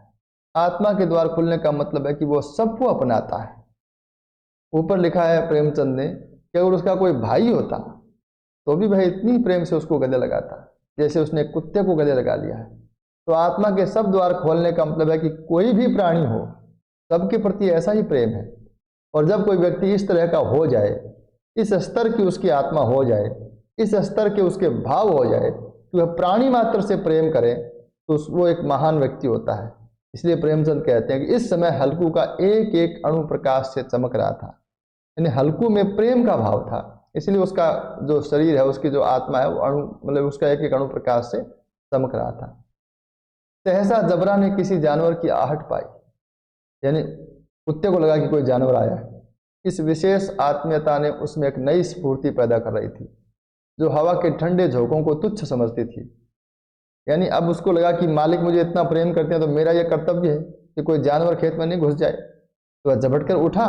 आत्मा के द्वार खुलने का मतलब है कि वो सबको अपनाता है। ऊपर लिखा है प्रेमचंद ने कि अगर उसका कोई भाई होता तो भी वह इतनी प्रेम से उसको गले लगाता जैसे उसने कुत्ते को गले लगा लिया है। तो आत्मा के सब द्वार खोलने का मतलब है कि कोई भी प्राणी हो, सबके प्रति ऐसा ही प्रेम है। और जब कोई व्यक्ति इस तरह का हो जाए, इस स्तर की उसकी आत्मा हो जाए, इस स्तर के उसके भाव हो जाए कि वह प्राणी मात्र से प्रेम करे, तो वो एक महान व्यक्ति होता है। इसलिए प्रेमचंद कहते हैं कि इस समय हल्कू का एक एक अणु प्रकाश से चमक रहा था। यानी हल्कू में प्रेम का भाव था, इसलिए उसका जो शरीर है, उसकी जो आत्मा है, वो अणु मतलब उसका एक एक अणु प्रकाश से चमक रहा था। सहसा जबरा ने किसी जानवर की आहट पाई। यानी कुत्ते को लगा कि कोई जानवर आया है। इस विशेष आत्मीयता ने उसमें एक नई स्फूर्ति पैदा कर रही थी जो हवा के ठंडे झोंकों को तुच्छ समझती थी। यानी अब उसको लगा कि मालिक मुझे इतना प्रेम करते हैं तो मेरा यह कर्तव्य है कि कोई जानवर खेत में नहीं घुस जाए। तो वह झपट कर उठा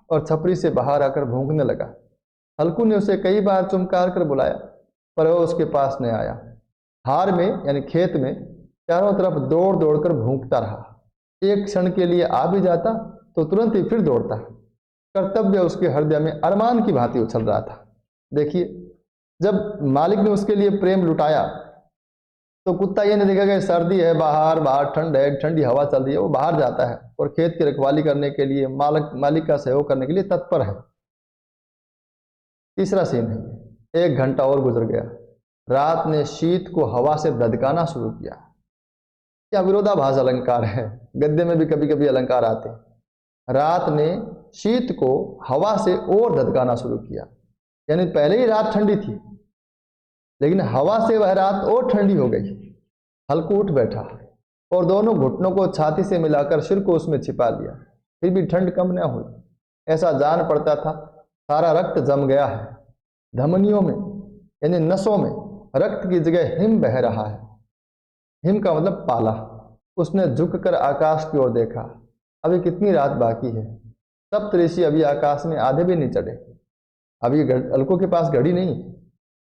और छपरी से बाहर आकर भूंकने लगा। हल्कू ने उसे कई बार चुमकार कर बुलाया, पर वह उसके पास नहीं आया। हार में यानी खेत में चारों तरफ दौड़ दौड़ कर भूंकता रहा। एक क्षण के लिए आ भी जाता तो तुरंत ही फिर दौड़ता। कर्तव्य उसके हृदय में अरमान की भांति उछल रहा था। देखिए, जब मालिक ने उसके लिए प्रेम लुटाया तो कुत्ता ये नहीं देखा कि सर्दी है, बाहर ठंड है, ठंडी हवा चल रही है, वो बाहर जाता है और खेत की रखवाली करने के लिए, मालिक का सहयोग करने के लिए तत्पर है। तीसरा सीन है, 1 घंटा और गुजर गया। रात ने शीत को हवा से धधकाना शुरू किया। क्या विरोधाभास अलंकार है, गद्य में भी कभी कभी अलंकार आते हैं। रात ने शीत को हवा से और धधकाना शुरू किया। यानी पहले ही रात ठंडी थी, लेकिन हवा से वह रात और ठंडी हो गई। हल्कू उठ बैठा और दोनों घुटनों को छाती से मिलाकर सिर को उसमें छिपा लिया। फिर भी ठंड कम न हुई। ऐसा जान पड़ता था सारा रक्त जम गया है। धमनियों में यानी नसों में रक्त की जगह हिम बह रहा है। हिम का मतलब पाला। उसने झुककर आकाश की ओर देखा। अभी कितनी रात बाकी है। सप्तऋषि अभी आकाश में आधे भी नहीं चढ़े। अभी हल्कू के पास घड़ी नहीं।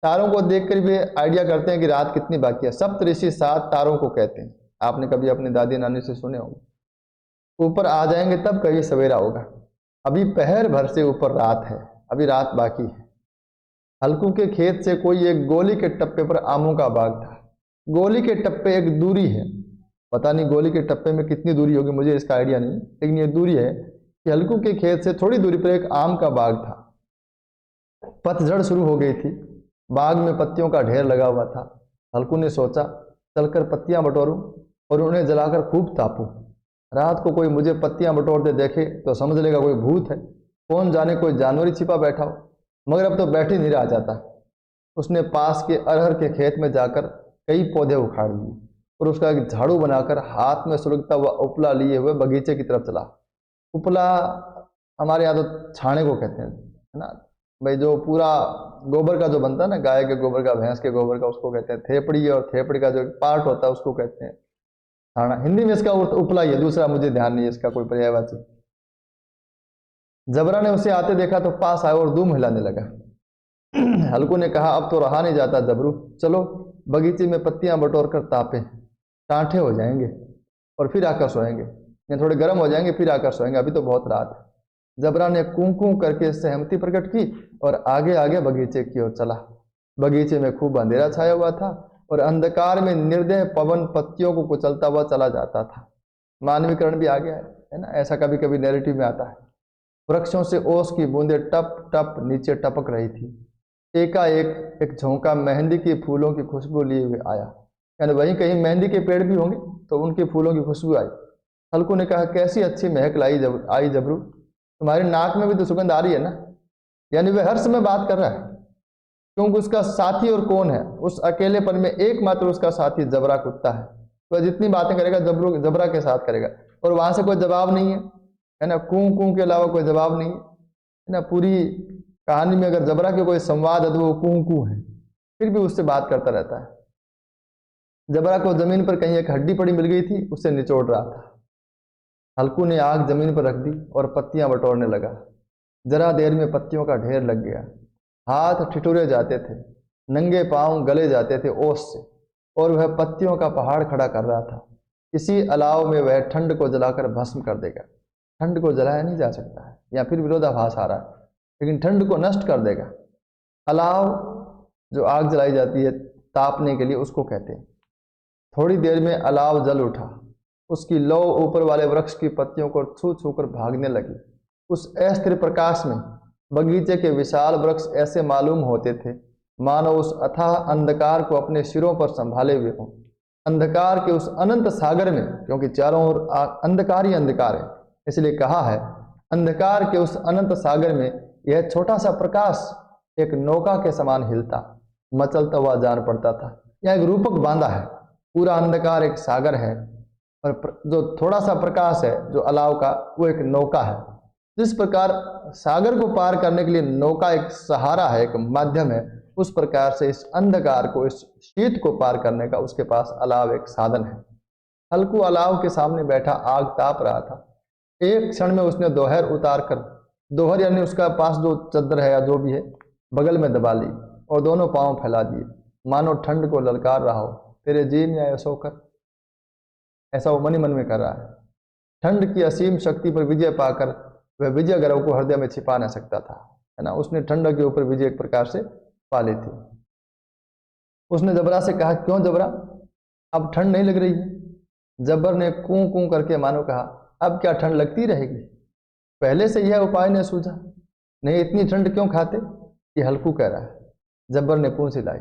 तारों को देखकर वे आइडिया करते हैं कि रात कितनी बाकी है। सप्तऋषि 7 तारों को कहते हैं। आपने कभी अपनी दादी नानी से सुने होंगे। ऊपर आ जाएंगे तब कभी सवेरा होगा। अभी पहर भर से ऊपर रात है, अभी रात बाकी है। हल्कू के खेत से कोई एक गोली के टप्पे पर आमों का बाग था। गोली के टप्पे एक दूरी है, पता नहीं गोली के टप्पे में कितनी दूरी होगी, मुझे इसका आइडिया नहीं, लेकिन ये दूरी है कि हल्कू के खेत से थोड़ी दूरी पर एक आम का बाग था। पतझड़ शुरू हो गई थी। बाग में पत्तियों का ढेर लगा हुआ था। हल्कू ने सोचा चलकर पत्तियां बटोरूं और उन्हें जलाकर खूब तापूं। रात को कोई मुझे पत्तियां बटोरते देखे तो समझ लेगा कोई भूत है, कौन जाने कोई जानवर ही छिपा बैठा हो। मगर अब तो बैठ ही नहीं रहा जाता। उसने पास के अरहर के खेत में जाकर कई पौधे उखाड़ लिए और उसका एक झाड़ू बनाकर हाथ में सुलगता हुआ उपला लिए हुए बगीचे की तरफ चला। उपला हमारे यहाँ तो छाने को कहते हैं, है ना भाई, जो पूरा गोबर का जो बनता है ना, गाय के गोबर का, भैंस के गोबर का, उसको कहते हैं थेपड़ी। और थेपड़ी का जो पार्ट होता है उसको कहते हैं छाना। हिंदी में इसका उपला ही है, दूसरा मुझे ध्यान नहीं है इसका कोई पर्यायवाची। जबरा ने उसे आते देखा तो पास आया और दुम हिलाने लगा। हल्कू ने कहा अब तो रहा नहीं जाता जबरू, चलो बगीचे में पत्तियां बटोर कर तापे, टाँठे हो जाएंगे और फिर आकर सोएंगे, या थोड़े गर्म हो जाएंगे फिर आकर सोएंगे, अभी तो बहुत रात है। जबरा ने कूं कूं करके सहमति प्रकट की और आगे आगे बगीचे की ओर चला। बगीचे में खूब अंधेरा छाया हुआ था और अंधकार में निर्दय पवन पत्तियों को कुचलता हुआ चला जाता था। मानवीकरण भी आ गया है ना, ऐसा कभी कभी नैरेटिव में आता है। वृक्षों से ओस की बूंदें टप टप नीचे टपक रही थी। एकाएक एक झोंका मेहंदी के फूलों की खुशबू लिए हुए आया, यानी वहीं कहीं मेहंदी के पेड़ भी होंगे तो उनके फूलों की खुशबू आई। हल्कू ने कहा, कैसी अच्छी महक आई जबरू, तुम्हारी नाक में भी तो सुगंध आ रही है ना। यानी वह हर समय बात कर रहा है, क्योंकि उसका साथी और कौन है, उस अकेलेपन में एकमात्र उसका साथी जबरा कुत्ता है। वह जितनी बातें करेगा जबरा के साथ करेगा, और वहां से कोई जवाब नहीं है ना, कूं कूं के अलावा कोई जवाब नहीं है ना। पूरी कहानी में अगर जबरा के कोई संवाद है तो वो कूं कूं है, फिर भी उससे बात करता रहता है। जबरा को जमीन पर कहीं एक हड्डी पड़ी मिल गई थी, उसे निचोड़ रहा था। हल्कू ने आग जमीन पर रख दी और पत्तियां बटोरने लगा। जरा देर में पत्तियों का ढेर लग गया। हाथ ठिठुरे जाते थे, नंगे पांव गले जाते थे ओस से, और वह पत्तियों का पहाड़ खड़ा कर रहा था। इसी अलाव में वह ठंड को जलाकर भस्म कर देगा। ठंड को जलाया नहीं जा सकता है, या फिर विरोधाभास आ रहा है, लेकिन ठंड को नष्ट कर देगा। अलाव जो आग जलाई जाती है तापने के लिए, उसको कहते हैं। थोड़ी देर में अलाव जल उठा। उसकी लौ ऊपर वाले वृक्ष की पत्तियों को छू छू कर भागने लगी। उस अस्थिर प्रकाश में बगीचे के विशाल वृक्ष ऐसे मालूम होते थे मानो उस अथाह अंधकार को अपने सिरों पर संभाले हुए हों। अंधकार के उस अनंत सागर में, क्योंकि चारों ओर अंधकार ही अंधकार है, इसलिए कहा है अंधकार के उस अनंत सागर में यह छोटा सा प्रकाश एक नौका के समान हिलता मचलता हुआ जान पड़ता था। यह एक रूपक बांधा है। पूरा अंधकार एक सागर है और जो थोड़ा सा प्रकाश है जो अलाव का, वो एक नौका है। जिस प्रकार सागर को पार करने के लिए नौका एक सहारा है, एक माध्यम है, उस प्रकार से इस अंधकार को, इस शीत को पार करने का उसके पास अलाव एक साधन है। हल्कू अलाव के सामने बैठा आग ताप रहा था। एक क्षण में उसने दोहर उतार कर, दोहर यानी उसका पास जो चद्दर है या जो भी है, बगल में दबा ली और दोनों पांव फैला दिए, मानो ठंड को ललकार रहा हो, तेरे जी में आया सोकर। ऐसा वो मन ही मन में कर रहा है। ठंड की असीम शक्ति पर विजय पाकर वह विजय गर्व को हृदय में छिपा न सकता था, है ना। उसने ठंड के ऊपर विजय एक प्रकार से पा ली थी। उसने जबरा से कहा, क्यों जबरा, अब ठंड नहीं लग रही है? जबर ने कूं कूं करके मानो कहा, अब क्या ठंड लगती रहेगी? पहले से यह उपाय ने सूझा नहीं, इतनी ठंड क्यों खाते? ये हल्कू कह रहा है। जब्बर ने पूंछ हिलाई।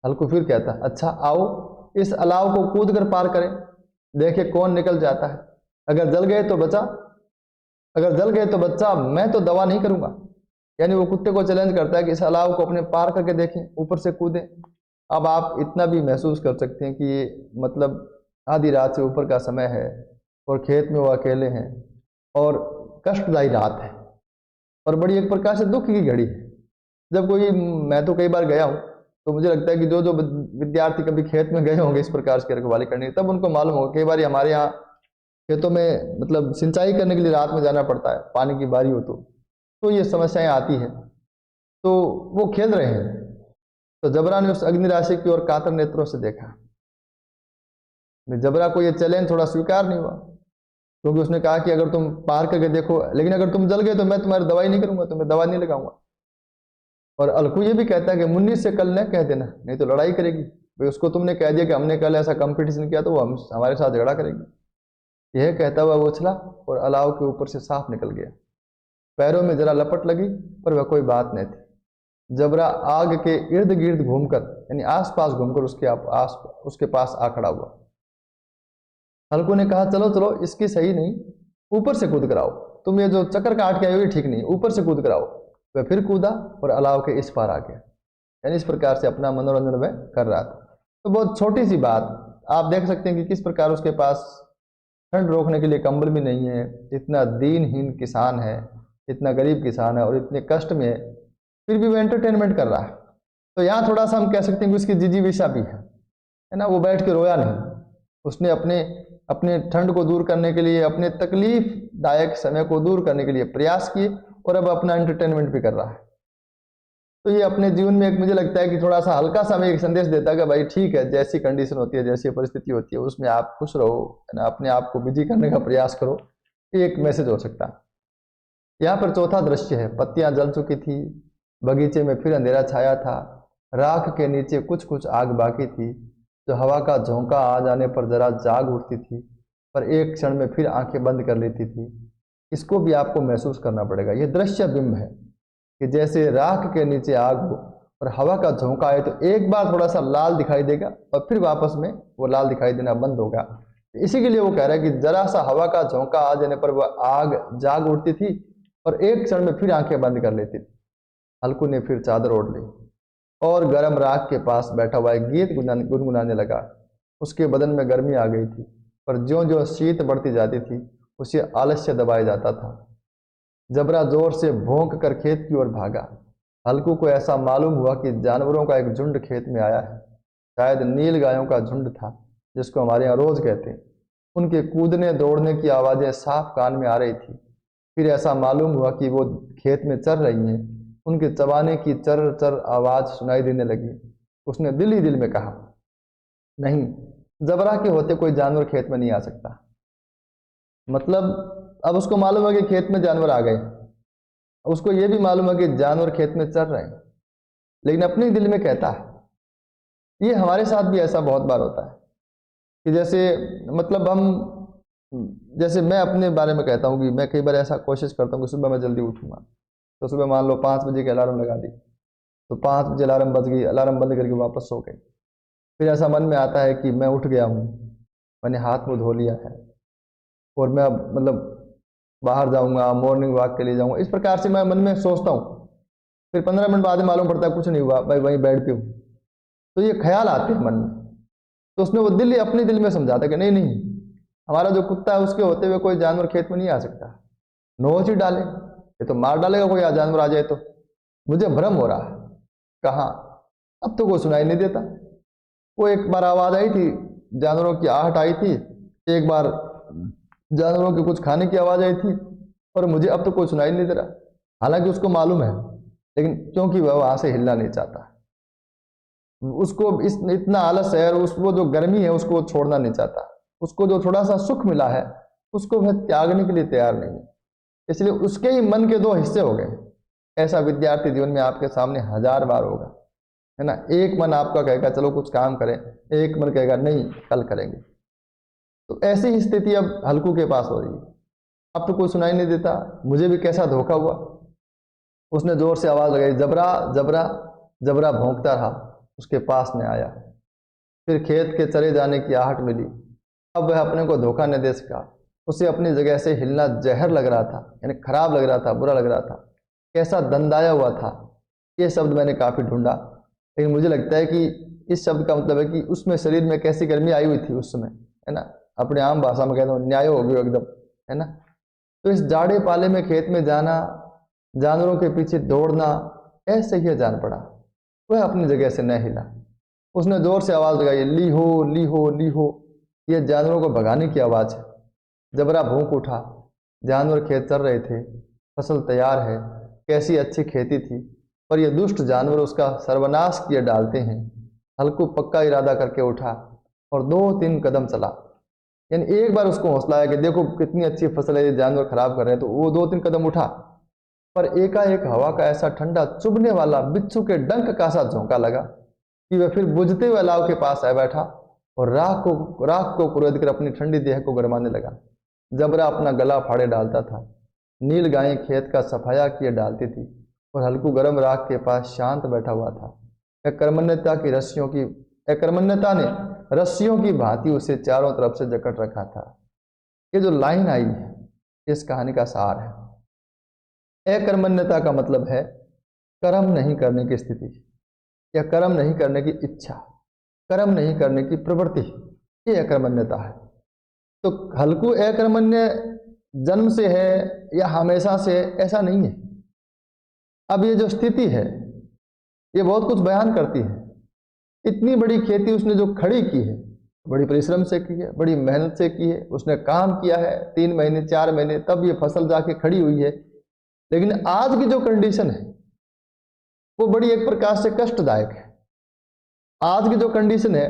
हल्कू फिर कहता, अच्छा आओ इस अलाव को कूद कर पार करें, देखे कौन निकल जाता है। अगर जल गए तो बचा, अगर जल गए तो बच्चा, मैं तो दवा नहीं करूंगा। यानी वो कुत्ते को चैलेंज करता है कि इस अलाव को अपने पार करके देखें, ऊपर से कूदें। अब आप इतना भी महसूस कर सकते हैं कि ये मतलब आधी रात से ऊपर का समय है और खेत में वो अकेले हैं और कष्टदायी रात है और बड़ी एक प्रकार से दुख की घड़ी है। जब कोई, मैं तो कई बार गया हूँ, तो मुझे लगता है कि जो विद्यार्थी कभी खेत में गए होंगे इस प्रकार की रखवाली करने, तब उनको मालूम होगा। कई बार हमारे यहाँ खेतों में मतलब सिंचाई करने के लिए रात में जाना पड़ता है, पानी की बारी हो तो ये समस्याएं आती हैं। तो वो खेल रहे हैं, तो जबरा ने उस अग्नि राशि की ओर कातर नेत्रों से देखा। जबरा को ये चैलेंज थोड़ा स्वीकार नहीं हुआ, क्योंकि उसने कहा कि अगर तुम पार करके देखो, लेकिन अगर तुम जल गए तो मैं तुम्हारी दवाई नहीं करूंगा, तुम्हें दवा नहीं लगाऊंगा। और अलकू ये भी कहता है कि मुन्नी से कल न कह देना, नहीं तो लड़ाई करेगी। भाई उसको तुमने कह दिया कि हमने कल ऐसा कंपटीशन किया तो वो हमारे साथ झगड़ा करेगी। यह कहता हुआ वो उछला और अलाव के ऊपर से साफ निकल गया। पैरों में जरा लपट लगी पर वह कोई बात नहीं थी। जबरा आग के इर्द गिर्द घूमकर, यानी आसपास घूमकर उसके पास आ खड़ा हुआ। हल्कू ने कहा, चलो चलो इसकी सही नहीं, ऊपर से कूद कराओ, तुम ये जो चक्कर काट के आए हो ठीक नहीं, ऊपर से कूद कराओ। वह फिर कूदा और अलाव के इस पार आ गया। यानी इस प्रकार से अपना मनोरंजन वह कर रहा था। तो बहुत छोटी सी बात आप देख सकते हैं कि किस प्रकार उसके पास ठंड रोकने के लिए कंबल भी नहीं है, इतना दीनहीन किसान है, इतना गरीब किसान है और इतने कष्ट में है, फिर भी वो एंटरटेनमेंट कर रहा है। तो यहाँ थोड़ा सा हम कह सकते हैं कि उसकी जिजीविषा भी है ना। वो बैठ के रोया नहीं, उसने अपने ठंड को दूर करने के लिए, अपने तकलीफदायक समय को दूर करने के लिए प्रयास किए और अब अपना एंटरटेनमेंट भी कर रहा है। तो ये अपने जीवन में एक मुझे लगता है कि थोड़ा सा हल्का सा हमें एक संदेश देता है कि भाई ठीक है, जैसी कंडीशन होती है, जैसी परिस्थिति होती है, उसमें आप खुश रहो, है ना, अपने आप को बिजी करने का प्रयास करो। ये एक मैसेज हो सकता है। यहाँ पर चौथा दृश्य है, पत्तियां जल चुकी थी, बगीचे में फिर अंधेरा छाया था, राख के नीचे कुछ कुछ आग बाकी थी, जो हवा का झोंका आ जाने पर जरा जाग उठती थी, पर एक क्षण में फिर आंखें बंद कर लेती थी। इसको भी आपको महसूस करना पड़ेगा। ये दृश्य बिंब है कि जैसे राख के नीचे आग हो और हवा का झोंका आए तो एक बार थोड़ा सा लाल दिखाई देगा और फिर वापस में वो लाल दिखाई देना बंद होगा। इसी के लिए वो कह रहा है कि जरा सा हवा का झोंका आ जाने पर वह आग जाग उठती थी और एक क्षण में फिर आंखें बंद कर लेती थी। हल्कू ने फिर चादर ओढ़ ली और गर्म राख के पास बैठा हुआ एक गीत गुनगुनाने लगा। उसके बदन में गर्मी आ गई थी, पर ज्यों ज्यों शीत बढ़ती जाती थी उसे आलस्य दबाया जाता था। जबरा जोर से भौंक कर खेत की ओर भागा। हल्कू को ऐसा मालूम हुआ कि जानवरों का एक झुंड खेत में आया है। शायद नील गायों का झुंड था, जिसको हमारे यहाँ रोज कहते हैं। उनके कूदने दौड़ने की आवाजें साफ कान में आ रही थी। फिर ऐसा मालूम हुआ कि वो खेत में चर रही हैं। उनके चबाने की चर चर आवाज सुनाई देने लगी। उसने दिल ही दिल में कहा, नहीं, जबरा के होते कोई जानवर खेत में नहीं आ सकता। मतलब अब उसको मालूम है कि खेत में जानवर आ गए। उसको ये भी मालूम है कि जानवर खेत में चर रहे हैं, लेकिन अपने दिल में कहता है। ये हमारे साथ भी ऐसा बहुत बार होता है कि जैसे मतलब जैसे मैं अपने बारे में कहता हूँ कि मैं कई बार ऐसा कोशिश करता हूँ कि सुबह मैं जल्दी उठूंगा। तो सुबह मान लो 5 बजे की अलार्म लगा दी, तो 5 बजे अलार्म बज गई, अलार्म बंद करके वापस सो गई। फिर ऐसा मन में आता है कि मैं उठ गया हूँ, मैंने हाथ मुँह धो लिया है और मैं अब मतलब बाहर जाऊंगा, मॉर्निंग वॉक के लिए जाऊंगा। इस प्रकार से मैं मन में सोचता हूँ। फिर 15 मिनट बाद मालूम पड़ता है कुछ नहीं हुआ, भाई वहीं बेड पे हूँ। तो ये ख्याल आते हैं मन में। तो उसमें वो दिल अपने दिल में समझाता है कि नहीं नहीं, हमारा जो कुत्ता है उसके होते हुए कोई जानवर खेत में नहीं आ सकता। नोच ही डाले, ये तो मार डालेगा कोई जानवर आ जाए तो। मुझे भ्रम हो रहा है। कहाँ, अब तो कोई सुनाई नहीं देता। वो एक बार आवाज आई थी, जानवरों की आहट आई थी, एक बार जानवरों के कुछ खाने की आवाज आई थी, और मुझे अब तो कोई सुनाई नहीं दे रहा। हालांकि उसको मालूम है, लेकिन क्योंकि वह वहां से हिलना नहीं चाहता। उसको इतना आलस है, और वो जो गर्मी है उसको वो छोड़ना नहीं चाहता। उसको जो थोड़ा सा सुख मिला है उसको वह त्यागने के लिए तैयार नहीं है। इसलिए उसके ही मन के 2 हिस्से हो गए। ऐसा विद्यार्थी जीवन में आपके सामने 1000 बार होगा, है ना। एक मन आपका कहेगा चलो कुछ काम करें, एक मन कहेगा नहीं कल करेंगे। तो ऐसी ही स्थिति अब हल्कू के पास हो रही है। अब तो कोई सुनाई नहीं देता। मुझे भी कैसा धोखा हुआ। उसने जोर से आवाज लगाई, जबरा जबरा। जबरा भौंकता रहा, उसके पास में आया। फिर खेत के चले जाने की आहट मिली। अब वह अपने को धोखा न दे सका। उसे अपनी जगह से हिलना जहर लग रहा था, यानी खराब लग रहा था, बुरा लग रहा था, कैसा दंदाया हुआ था। ये शब्द मैंने काफी ढूंढा, लेकिन मुझे लगता है कि इस शब्द का मतलब है कि उसमें शरीर में कैसी गर्मी आई हुई थी उस समय, है ना। अपने आम भाषा में कहता हूँ न्याय हो गया एकदम, है ना। तो इस जाड़े पाले में खेत में जाना, जानवरों के पीछे दौड़ना, ऐसे ही जान पड़ा। वह अपनी जगह से न हिला। उसने जोर से आवाज लगाई, ली हो ली हो ली हो। यह जानवरों को भगाने की आवाज है। जबरा भौंक उठा। जानवर खेत चर रहे थे, फसल तैयार है, कैसी अच्छी खेती थी, पर ये दुष्ट जानवर उसका सर्वनाश किए डालते हैं। हल्कू पक्का इरादा करके उठा और 2-3 कदम चला। यानी एक बार उसको हौसला आया कि देखो कितनी अच्छी फसल है, ये जानवर खराब कर रहे हैं, तो वो 2-3 कदम उठा। पर एकाएक हवा का ऐसा ठंडा चुभने वाला बिच्छू के डंक का सा झोंका लगा कि वह फिर बुझते हुए अलाव के पास आ बैठा और राख को कुरेद कर अपनी ठंडी देह को गरमाने लगा। जबरा अपना गला फाड़े डालता था। नील गायें खेत का सफाया किए डालती थी और हल्कू गर्म राख के पास शांत बैठा हुआ था। अकर्मण्यता ने रस्सियों की भांति उसे चारों तरफ से जकड़ रखा था। ये जो लाइन आई है इस कहानी का सार है। अकर्मण्यता का मतलब है कर्म नहीं करने की स्थिति या कर्म नहीं करने की इच्छा, कर्म नहीं करने की प्रवृत्ति, ये अकर्मण्यता है। तो हल्कू अकर्मण्य जन्म से है या हमेशा से, ऐसा नहीं है। अब ये जो स्थिति है ये बहुत कुछ बयान करती है। इतनी बड़ी खेती उसने जो खड़ी की है, बड़ी परिश्रम से की है, बड़ी मेहनत से की है, उसने काम किया है 3 महीने 4 महीने, तब ये फसल जाके खड़ी हुई है। लेकिन आज की जो कंडीशन है वो बड़ी एक प्रकार से कष्टदायक है। आज की जो कंडीशन है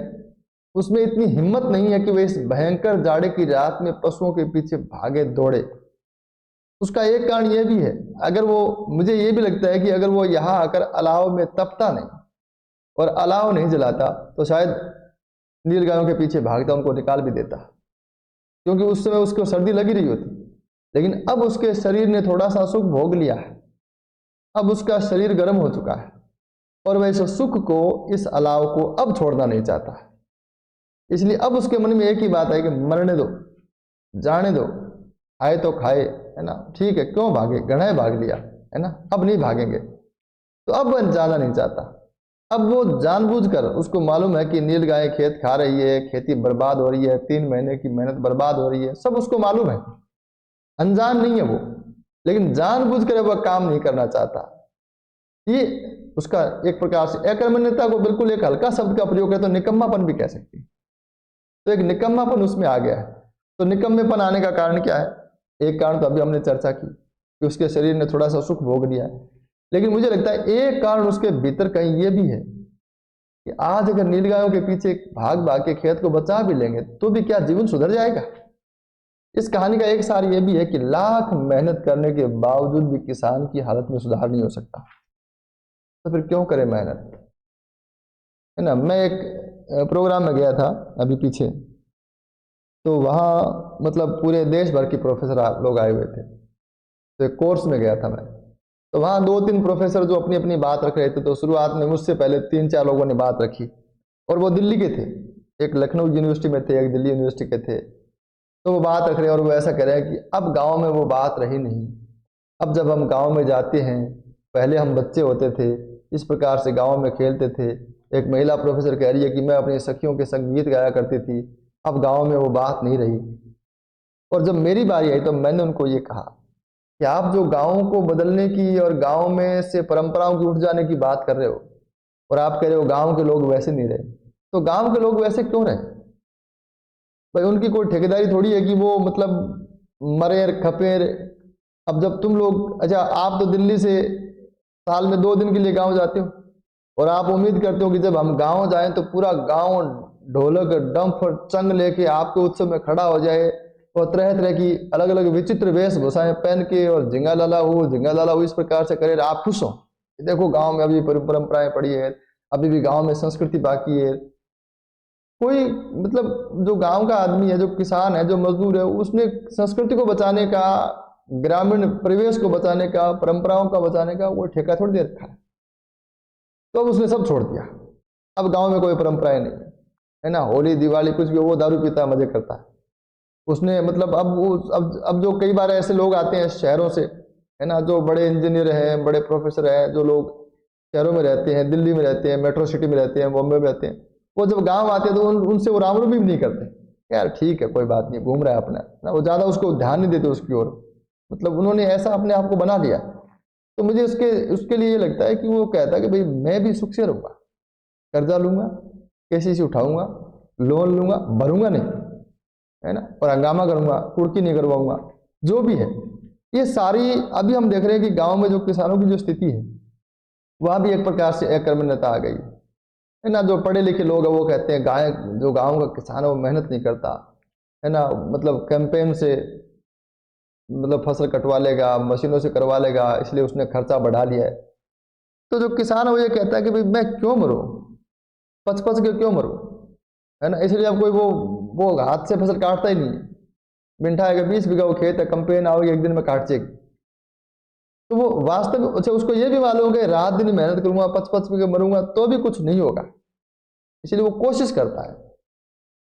उसमें इतनी हिम्मत नहीं है कि वे इस भयंकर जाड़े की रात में पशुओं के पीछे भागे दौड़े। उसका एक कारण यह भी है, अगर वो, मुझे ये भी लगता है कि अगर वो यहाँ आकर अलाव में तपता नहीं और अलाव नहीं जलाता तो शायद नीलगायों के पीछे भागता, उनको निकाल भी देता, क्योंकि उस समय उसको सर्दी लगी रही होती। लेकिन अब उसके शरीर ने थोड़ा सा सुख भोग लिया है, अब उसका शरीर गर्म हो चुका है और वह इस सुख को, इस अलाव को अब छोड़ना नहीं चाहता। इसलिए अब उसके मन में एक ही बात है कि मरने दो, जाने दो, खाए तो खाए, है ना, ठीक है, क्यों भागे, गढ़े भाग लिया, है ना, अब नहीं भागेंगे। तो अब वह जाना नहीं चाहता। अब वो जानबूझकर, उसको मालूम है कि नीलगाय खेत खा रही है, खेती बर्बाद हो रही है, 3 महीने की मेहनत बर्बाद हो रही है, सब उसको मालूम है, अनजान नहीं है वो, लेकिन जानबूझकर वह काम नहीं करना चाहता। ये उसका एक प्रकार से अकर्मण्यता को बिल्कुल एक हल्का शब्द का प्रयोग है तो निकम्मापन भी कह सकते हैं। तो एक निकम्मापन उसमें आ गया है। तो निकम्मेपन आने का कारण क्या है? एक कारण तो अभी हमने चर्चा की कि उसके शरीर ने थोड़ा सा सुख भोग लिया है, लेकिन मुझे लगता है एक कारण उसके भीतर कहीं ये भी है कि आज अगर नीलगायों के पीछे भाग भाग के खेत को बचा भी लेंगे तो भी क्या जीवन सुधर जाएगा? इस कहानी का एक सार ये भी है कि लाख मेहनत करने के बावजूद भी किसान की हालत में सुधार नहीं हो सकता, तो फिर क्यों करे मेहनत, है ना। मैं एक प्रोग्राम में गया था अभी पीछे, तो वहाँ मतलब पूरे देश भर के प्रोफेसर लोग आए हुए थे, तो एक कोर्स में गया था मैं। तो वहाँ 2-3 प्रोफेसर जो अपनी अपनी बात रख रहे थे, तो शुरुआत में मुझसे पहले 3-4 लोगों ने बात रखी और वो दिल्ली के थे, एक लखनऊ यूनिवर्सिटी में थे, एक दिल्ली यूनिवर्सिटी के थे। तो वो बात रख रहे हैं और वो ऐसा कह रहे हैं कि अब गाँव में वो बात रही नहीं। अब जब हम गाँव में जाते हैं, पहले हम बच्चे होते थे, इस प्रकार से गाँव में खेलते थे। एक महिला प्रोफेसर कह रही है कि मैं अपनी सखियों के संग गीत गाया करती थी, अब गाँव में वो बात नहीं रही। और जब मेरी बारी आई तो मैंने उनको ये कहा कि आप जो गाँव को बदलने की और गाँव में से परंपराओं की उठ जाने की बात कर रहे हो और आप कह रहे हो गाँव के लोग वैसे नहीं रहे, तो गाँव के लोग वैसे क्यों रहे भाई? उनकी कोई ठेकेदारी थोड़ी है कि वो मतलब मरे खपे। अब जब तुम लोग, अच्छा आप तो दिल्ली से साल में 2 दिन के लिए गांव जाते हो और आप उम्मीद करते हो कि जब हम गांव जाएं तो पूरा गांव ढोलक डंफ और चंग लेके आपके उत्सव में खड़ा हो जाए और तरह तरह की अलग अलग विचित्र वेशभूषाएं पहन के और झिंगा लाला हो इस प्रकार से करे, आप खुश हो। देखो गांव में अभी परंपराएं पड़ी है, अभी भी गांव में संस्कृति बाकी है। कोई मतलब जो गांव का आदमी है, जो किसान है, जो मजदूर है, उसने संस्कृति को बचाने का, ग्रामीण परिवेश को बचाने का, परंपराओं का बचाने का वो ठेका थोड़ी दे रखा है। तो अब उसने सब छोड़ दिया, अब गांव में कोई परंपराएं नहीं है ना, होली दिवाली कुछ भी, वो दारू पीता मजे करता है उसने। मतलब अब वो अब जो कई बार ऐसे लोग आते हैं शहरों से, है ना, जो बड़े इंजीनियर हैं, बड़े प्रोफेसर हैं, जो लोग शहरों में रहते हैं, दिल्ली में रहते हैं, मेट्रो सिटी में रहते हैं, बॉम्बे में रहते हैं, वो जब गांव आते हैं तो उनसे वो रामरू भी नहीं करते, यार ठीक है कोई बात नहीं, घूम रहा है अपना ना, वो ज़्यादा उसको ध्यान नहीं देते उसकी ओर। मतलब उन्होंने ऐसा अपने आप को बना लिया। तो मुझे उसके लिए ये लगता है कि वो कहता है कि भाई मैं भी सुख से रहूँगा, कर्जा लूंगा, कैसे से उठाऊंगा, लोन लूंगा, भरूंगा नहीं, है ना, और हंगामा करूंगा, कुर्की नहीं करवाऊंगा, जो भी है। ये सारी अभी हम देख रहे हैं कि गांव में जो किसानों की जो स्थिति है वह भी एक प्रकार से अकर्मण्यता आ गई है ना। जो पढ़े लिखे लोग हैं वो कहते हैं जो गांव का किसान है वो मेहनत नहीं करता, है ना, मतलब कैंपेन से मतलब फसल कटवा लेगा, मशीनों से करवा लेगा, इसलिए उसने खर्चा बढ़ा लिया है। तो जो किसान है वो ये कहता है कि भाई मैं क्यों मरूं, पच पच के क्यों मरूं, है ना। इसलिए अब कोई वो हाथ से फसल काटता ही नहीं है। बिंठा है 20 बीघा वो खेत है, कंपेन आओगे एक दिन में काट जाएगी। तो वो वास्तव में, अच्छा उसको ये भी मालूम है रात दिन मेहनत करूंगा, 55 बीघा मरूंगा तो भी कुछ नहीं होगा, इसलिए वो कोशिश करता है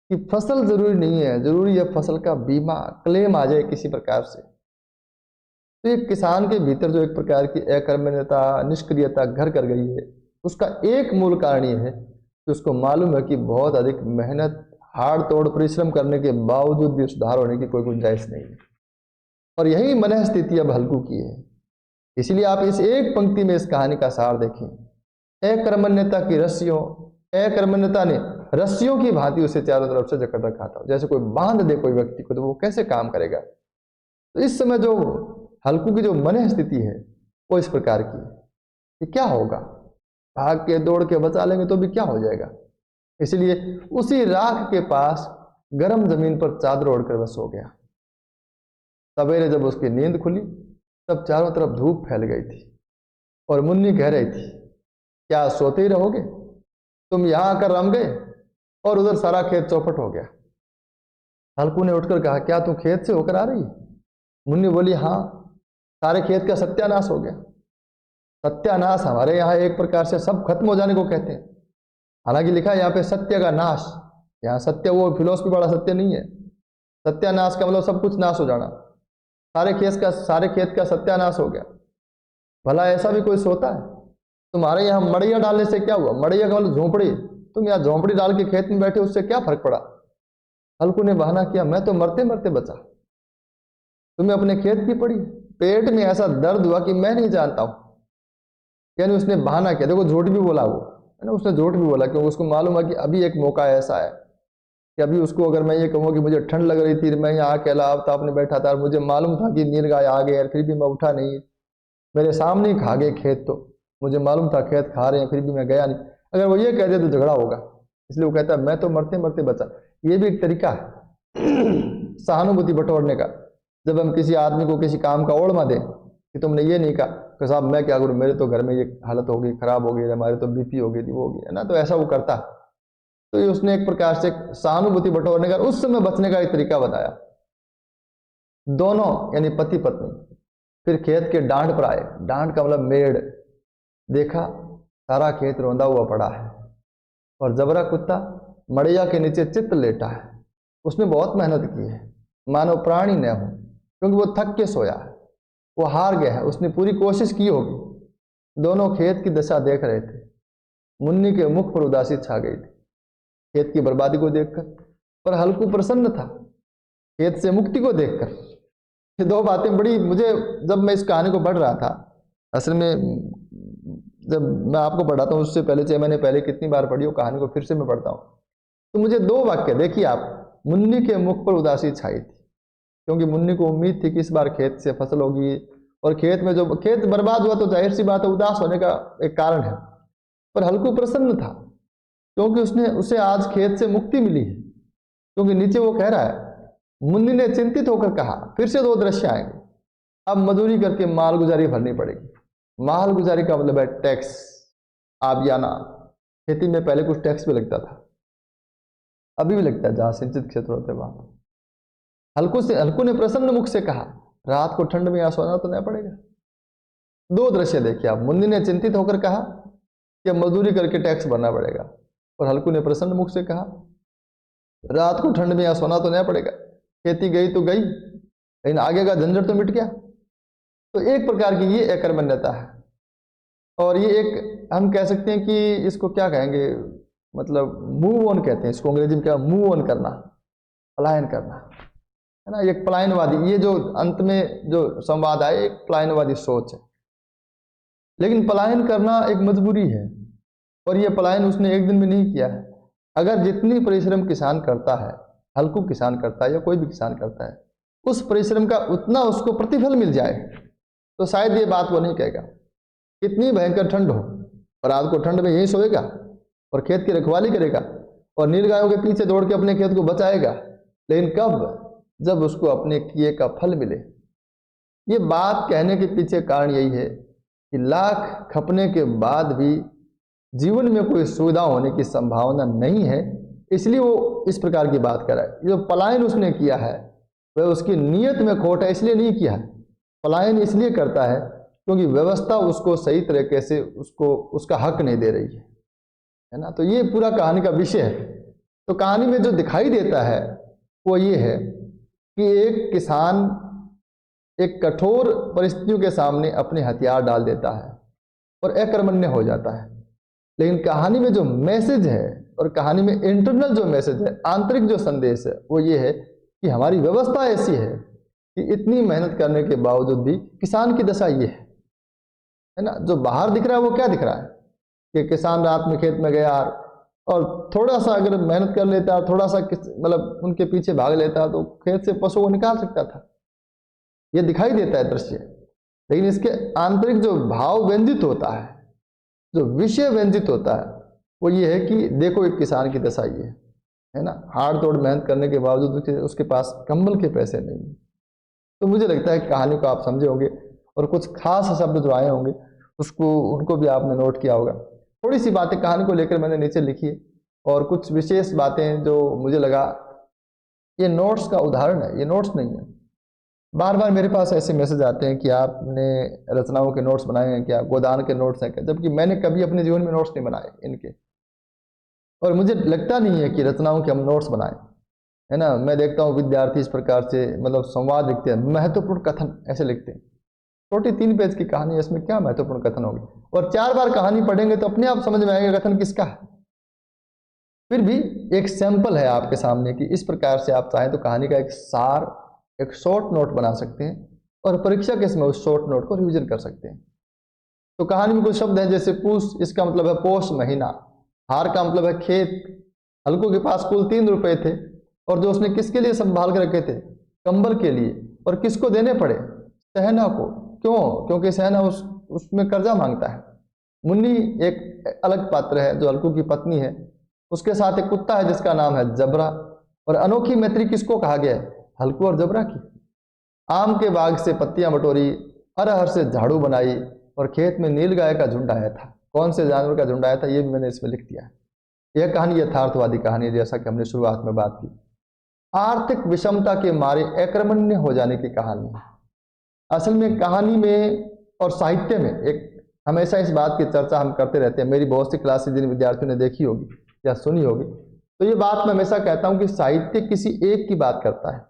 कि फसल जरूरी नहीं है, जरूरी है फसल का बीमा क्लेम आ जाए किसी प्रकार से। तो एक किसान के भीतर जो एक प्रकार की अकर्मण्यता, निष्क्रियता घर कर गई है, उसका एक मूल कारण ये है कि उसको मालूम है कि बहुत अधिक मेहनत, हाड़ तोड़ परिश्रम करने के बावजूद भी सुधार होने की कोई गुंजाइश नहीं है। और यही मन स्थिति अब हल्कू की है। इसलिए आप इस एक पंक्ति में इस कहानी का सार देखें। अकर्मण्यता की रस्सियों, अकर्मण्यता ने रस्सियों की भांति उसे चारों तरफ से जकड़ रखा था। जैसे कोई बांध दे कोई व्यक्ति को तो वो कैसे काम करेगा। तो इस समय जो हल्कू की जो मन स्थिति है वो इस प्रकार की है कि क्या होगा, भाग के दौड़ के बचा लेंगे तो भी क्या हो जाएगा। इसलिए उसी राख के पास गर्म जमीन पर चादर ओढ़कर वह सो गया। सवेरे जब उसकी नींद खुली तब चारों तरफ धूप फैल गई थी और मुन्नी कह रही थी, क्या सोते ही रहोगे? तुम यहां आकर रम गए और उधर सारा खेत चौपट हो गया। हल्कू ने उठकर कहा, क्या तू खेत से होकर आ रही है? मुन्नी बोली, हाँ, सारे खेत का सत्यानाश हो गया। सत्यानाश हमारे यहाँ एक प्रकार से सब खत्म हो जाने को कहते हैं। हालांकि लिखा है यहाँ पे सत्य का नाश। यहाँ सत्य वो फिलोसफी वाला सत्य नहीं है। सत्यानाश का मतलब सब कुछ नाश हो जाना। सारे खेत का सत्यानाश हो गया। भला ऐसा भी कोई सोता है? तुम्हारे यहाँ मड़ैया डालने से क्या हुआ? मड़ैया का मतलब झोंपड़ी। तुम यहाँ झोंपड़ी डाल के खेत में बैठे, उससे क्या फर्क पड़ा? हल्कू ने बहाना किया, मैं तो मरते मरते बचा, तुम्हें अपने खेत की पड़ी। पेट में ऐसा दर्द हुआ कि मैं नहीं जानता हूं। यानी उसने बहाना किया। देखो झूठ भी बोला वो, है ना, उसने झूठ भी बोला क्योंकि उसको मालूम है कि अभी एक मौका ऐसा है कि अभी उसको अगर मैं ये कहूँ कि मुझे ठंड लग रही थी, मैं यहाँ अकेला ताप में बैठा था और मुझे मालूम था कि नीलगाय आ गए, फिर भी मैं उठा नहीं। मेरे सामने ही खा गए खेत, तो मुझे मालूम था खेत खा रहे हैं, फिर भी मैं गया नहीं। अगर वो ये कहते तो झगड़ा होगा। इसलिए वो कहता है मैं तो मरते मरते बचा। ये भी एक तरीका है सहानुभूति बटोरने का। जब हम किसी आदमी को किसी काम का ओढ़ दें कि तुमने ये नहीं कहा कि साहब मैं क्या करूं, मेरे तो घर में ये हालत हो गई, खराब हो गई, हमारे तो बीपी हो गई थी, वो हो गई, है ना, तो ऐसा वो करता। तो ये उसने एक प्रकार से सहानुभूति बटोरने का, उस समय बचने का एक तरीका बताया। दोनों यानी पति पत्नी फिर खेत के डांड पर आए। डांड का मतलब मेड़। देखा सारा खेत रौंदा हुआ पड़ा है और जबरा कुत्ता मड़ैया के नीचे चित्त लेटा है। उसने बहुत मेहनत की है, मानव प्राणी न हो, क्योंकि वो थक के सोया है, वो हार गया है, उसने पूरी कोशिश की होगी। दोनों खेत की दशा देख रहे थे। मुन्नी के मुख पर उदासी छा गई थी खेत की बर्बादी को देखकर, पर हल्कू प्रसन्न था खेत से मुक्ति को देखकर। ये दो बातें बड़ी, मुझे जब मैं इस कहानी को पढ़ रहा था, असल में जब मैं आपको पढ़ाता हूँ उससे पहले 6 महीने पहले कितनी बार पढ़ी हो कहानी को, फिर से मैं पढ़ता हूँ, तो मुझे 2 वाक्य देखिए आप। मुन्नी के मुख पर उदासी छाई थी क्योंकि मुन्नी को उम्मीद थी कि इस बार खेत से फसल होगी, और खेत में जो खेत बर्बाद हुआ तो जाहिर सी बात है उदास होने का एक कारण है। पर हल्कू प्रसन्न था क्योंकि उसे आज खेत से मुक्ति मिली है। क्योंकि नीचे वो कह रहा है, मुन्नी ने चिंतित होकर कहा, फिर से 2 दृश्य आएंगे, अब मजदूरी करके माल गुजारी भरनी पड़ेगी। माल गुजारी का मतलब है टैक्स, आबियाना। खेती में पहले कुछ टैक्स भी लगता था, अभी भी लगता है, जहां सिंचित क्षेत्र होते वहां। हल्कू ने प्रसन्न मुख से कहा, रात को ठंड में यहां सोना तो नहीं पड़ेगा। 2 दृश्य देखिए आप। मुन्नी ने चिंतित होकर कहा कि मजदूरी करके टैक्स भरना पड़ेगा, और हल्कू ने प्रसन्न मुख से कहा रात को ठंड में यहां सोना तो नहीं पड़ेगा। खेती गई तो गई, लेकिन आगे का झंझट तो मिट गया। तो एक प्रकार की ये अकर्मण्यता है। और ये एक हम कह सकते हैं कि इसको क्या कहेंगे, मतलब मूव ऑन कहते हैं इसको, अंग्रेजी में क्या, मूव ऑन करना, पलायन करना, है ना। एक पलायनवादी, ये जो अंत में जो संवाद आए, एक पलायनवादी सोच है। लेकिन पलायन करना एक मजबूरी है, और ये पलायन उसने एक दिन में नहीं किया है। अगर जितनी परिश्रम किसान करता है, हल्कू किसान करता है या कोई भी किसान करता है, उस परिश्रम का उतना उसको प्रतिफल मिल जाए तो शायद ये बात वो नहीं कहेगा। कितनी भयंकर ठंड हो, और रात को ठंड में यही सोएगा और खेत की रखवाली करेगा और नीलगायों के पीछे दौड़ के अपने खेत को बचाएगा। लेकिन कब? जब उसको अपने किए का फल मिले। ये बात कहने के पीछे कारण यही है कि लाख खपने के बाद भी जीवन में कोई सुविधा होने की संभावना नहीं है, इसलिए वो इस प्रकार की बात कर रहा है। जो पलायन उसने किया है वह उसकी नीयत में खोट है, इसलिए नहीं किया है। पलायन इसलिए करता है क्योंकि व्यवस्था उसको सही तरीके से उसको उसका हक नहीं दे रही है ना। तो ये पूरा कहानी का विषय है। तो कहानी में जो दिखाई देता है वो ये है कि एक किसान एक कठोर परिस्थितियों के सामने अपने हथियार डाल देता है और अकर्मण्य हो जाता है। लेकिन कहानी में जो मैसेज है, और कहानी में इंटरनल जो मैसेज है, आंतरिक जो संदेश है, वो ये है कि हमारी व्यवस्था ऐसी है कि इतनी मेहनत करने के बावजूद भी किसान की दशा ये है ना। जो बाहर दिख रहा है वो क्या दिख रहा है कि किसान रात में खेत में गया और थोड़ा सा अगर मेहनत कर लेता, थोड़ा सा मतलब उनके पीछे भाग लेता तो खेत से पशु को निकाल सकता था। ये दिखाई देता है दृश्य। लेकिन इसके आंतरिक जो भाव व्यंजित होता है जो विषय व्यंजित होता है वो ये है कि देखो एक किसान की दशा ये है ना, हाड़ तोड़ मेहनत करने के बावजूद उसके पास कंबल के पैसे नहीं। तो मुझे लगता है कहानी को आप समझे होंगे और कुछ खास शब्द जो आए होंगे उसको उनको भी आपने नोट किया होगा। थोड़ी सी बातें कहानी को लेकर मैंने नीचे लिखी है और कुछ विशेष बातें जो मुझे लगा ये नोट्स का उदाहरण है, ये नोट्स नहीं है। बार बार मेरे पास ऐसे मैसेज आते हैं कि आपने रचनाओं के नोट्स बनाए हैं क्या, गोदान के नोट्स हैं क्या, जबकि मैंने कभी अपने जीवन में नोट्स नहीं बनाए इनके, और मुझे लगता नहीं है कि रचनाओं के हम नोट्स बनाएं, है ना। मैं देखता हूँ विद्यार्थी इस प्रकार से मतलब संवाद लिखते हैं, महत्वपूर्ण कथन ऐसे लिखते हैं। छोटी 3 पेज की कहानी है, इसमें क्या महत्वपूर्ण कथन होगी, और 4 बार कहानी पढ़ेंगे तो अपने आप समझ में आएगा कथन किसका है। फिर भी एक सैंपल है आपके सामने कि इस प्रकार से आप चाहें तो कहानी का एक सार, एक शॉर्ट नोट बना सकते हैं और परीक्षा के समय उस शॉर्ट नोट को रिवीजन कर सकते हैं। तो कहानी में कुछ शब्द हैं जैसे पूस, इसका मतलब है पोष महीना, हार का मतलब है खेत, हल्कू के पास कुल 3 रुपए थे और जो उसने किसके लिए संभाल कर रखे थे, कंबल के लिए, और किसको देने पड़े, सहना को। क्यों? क्योंकि सहना उसमें कर्जा मांगता है। मुन्नी एक अलग पात्र है जो हल्कू की पत्नी है, उसके साथ एक कुत्ता है जिसका नाम है जबरा। और अनोखी मैत्री किसको कहा गया है, हल्कू और जबरा की। आम के बाग से पत्तियां बटोरी, अरहर से झाड़ू बनाई और खेत में नील गाय का झुंड आया था। कौन से जानवर का झुंड आया था ये भी मैंने इसमें लिख दिया है। यह कहानी यथार्थवादी कहानी है, जैसा कि हमने शुरुआत में बात की। आर्थिक विषमता के मारे अकर्मण्य हो जाने की कहानी है। असल में कहानी में और साहित्य में एक हमेशा इस बात की चर्चा हम करते रहते हैं। मेरी बहुत सी क्लासेस जिन विद्यार्थियों ने देखी होगी या सुनी होगी, तो ये बात मैं हमेशा कहता हूं कि साहित्य किसी एक की बात करता है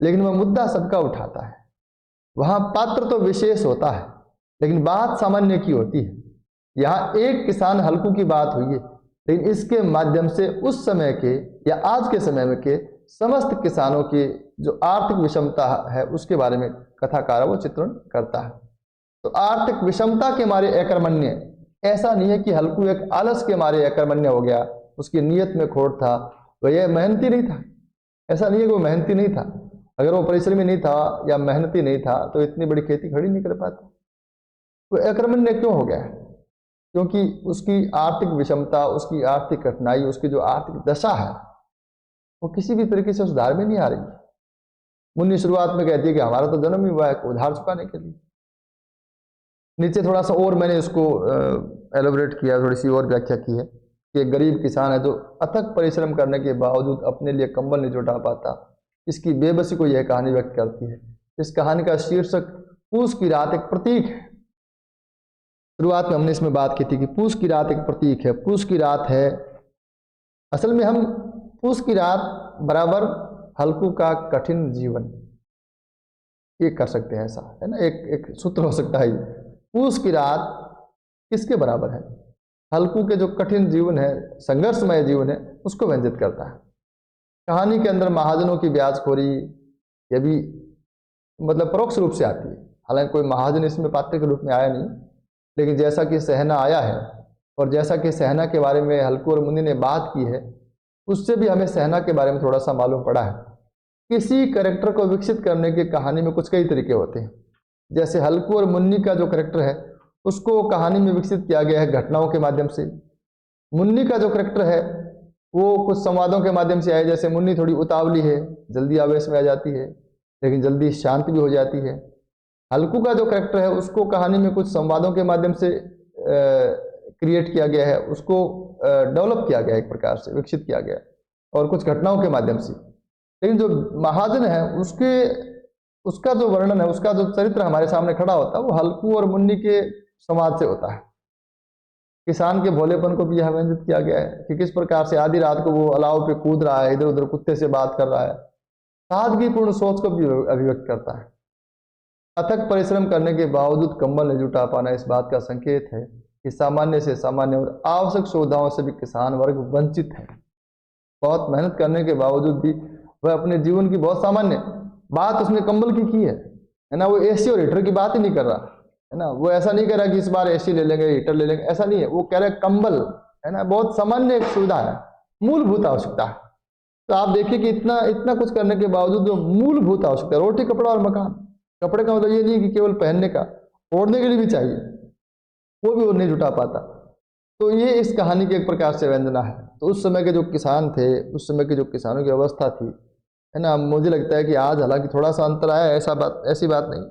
लेकिन वह मुद्दा सबका उठाता है। वहां पात्र तो विशेष होता है लेकिन बात सामान्य की होती है। यहाँ एक किसान हल्कू की बात हुई है लेकिन इसके माध्यम से उस समय के या आज के समय में के समस्त किसानों की जो आर्थिक विषमता है उसके बारे में कथाकार वो चित्रण करता है। तो आर्थिक विषमता के मारे अकर्मण्य, ऐसा नहीं है कि हल्कू एक आलस के मारे अकर्मण्य हो गया, उसकी नीयत में खोट था, वह यह मेहनती नहीं था। ऐसा नहीं है कि वो मेहनती नहीं था, अगर वो परिश्रमी नहीं था या मेहनती नहीं था तो इतनी बड़ी खेती खड़ी नहीं कर पाता। वो अकर्मण्य क्यों हो गया? क्योंकि उसकी आर्थिक विषमता, उसकी आर्थिक कठिनाई, उसकी जो आर्थिक दशा है वो किसी भी तरीके से सुधार में नहीं आ रही। मुन्नी शुरुआत में कहती है कि हमारा तो जन्म ही हुआ है उधार चुकाने के लिए। नीचे थोड़ा सा और मैंने इसको एलोबरेट किया, थोड़ी सी और व्याख्या की है कि एक गरीब किसान है जो अथक परिश्रम करने के बावजूद अपने लिए कंबल नहीं जुटा पाता। इसकी बेबसी को यह कहानी व्यक्त करती है। इस कहानी का शीर्षक पूस की रात एक प्रतीक है। शुरुआत में हमने इसमें बात की थी कि पूस की रात एक प्रतीक है। पूस की रात है, असल में हम पूस की रात बराबर हल्कू का कठिन जीवन, ये कर सकते हैं, ऐसा है ना, एक सूत्र हो सकता है। पूस की रात किसके बराबर है? हल्कू के जो कठिन जीवन है, संघर्षमय जीवन है, उसको व्यंजित करता है। कहानी के अंदर महाजनों की ब्याजखोरी ये भी मतलब परोक्ष रूप से आती है। हालांकि कोई महाजन इसमें पात्र के रूप में आया नहीं, लेकिन जैसा कि सहना आया है और जैसा कि सहना के बारे में हल्कू और मुन्नी ने बात की है, उससे भी हमें सहना के बारे में थोड़ा सा मालूम पड़ा है। किसी कैरेक्टर को विकसित करने की कहानी में कुछ कई तरीके होते हैं। जैसे हल्कू और मुन्नी का जो कैरेक्टर है उसको कहानी में विकसित किया गया है घटनाओं के माध्यम से। मुन्नी का जो कैरेक्टर है वो कुछ संवादों के माध्यम से आए, जैसे मुन्नी थोड़ी उतावली है, जल्दी आवेश में आ जाती है लेकिन जल्दी शांत भी हो जाती है। हल्कू का जो कैरेक्टर है उसको कहानी में कुछ संवादों के माध्यम से क्रिएट किया गया है, उसको डेवलप किया गया, एक प्रकार से विकसित किया गया और कुछ घटनाओं के माध्यम से। लेकिन जो महाजन है उसका जो वर्णन है, उसका जो चरित्र हमारे सामने खड़ा होता है वो हल्कू और मुन्नी के संवाद से होता है। किसान के भोलेपन को भी यह व्यंजित किया गया है कि किस प्रकार से आधी रात को वो अलाव पे कूद रहा है, इधर उधर कुत्ते से बात कर रहा है। सादगीपूर्ण सोच को भी अभिव्यक्त करता है। अथक परिश्रम करने के बावजूद कंबल नहीं जुटा पाना इस बात का संकेत है कि सामान्य से सामान्य और आवश्यक सुविधाओं से भी किसान वर्ग वंचित है। बहुत मेहनत करने के बावजूद भी वह अपने जीवन की बहुत सामान्य बात उसने कंबल की है ना। वो एसी और हीटर की बात ही नहीं कर रहा है ना। वो ऐसा नहीं कह रहा कि इस बार एसी ले लेंगे, हीटर ले लेंगे, ऐसा नहीं है। वो कह रहे कंबल, है ना, बहुत सामान्य एक सुविधा है, मूलभूत आवश्यकता है। तो आप देखिए कि इतना इतना कुछ करने के बावजूद जो मूलभूत आवश्यकता है, रोटी कपड़ा और मकान। कपड़े का मतलब ये नहीं कि केवल पहनने का, ओढ़ने के लिए भी चाहिए। वो भी वो नहीं जुटा पाता। तो ये इस कहानी की एक प्रकार से व्यंजना है। तो उस समय के जो किसान थे, उस समय के जो किसानों की अवस्था थी, है ना, मुझे लगता है कि आज हालांकि थोड़ा सा अंतर आया, ऐसी बात नहीं।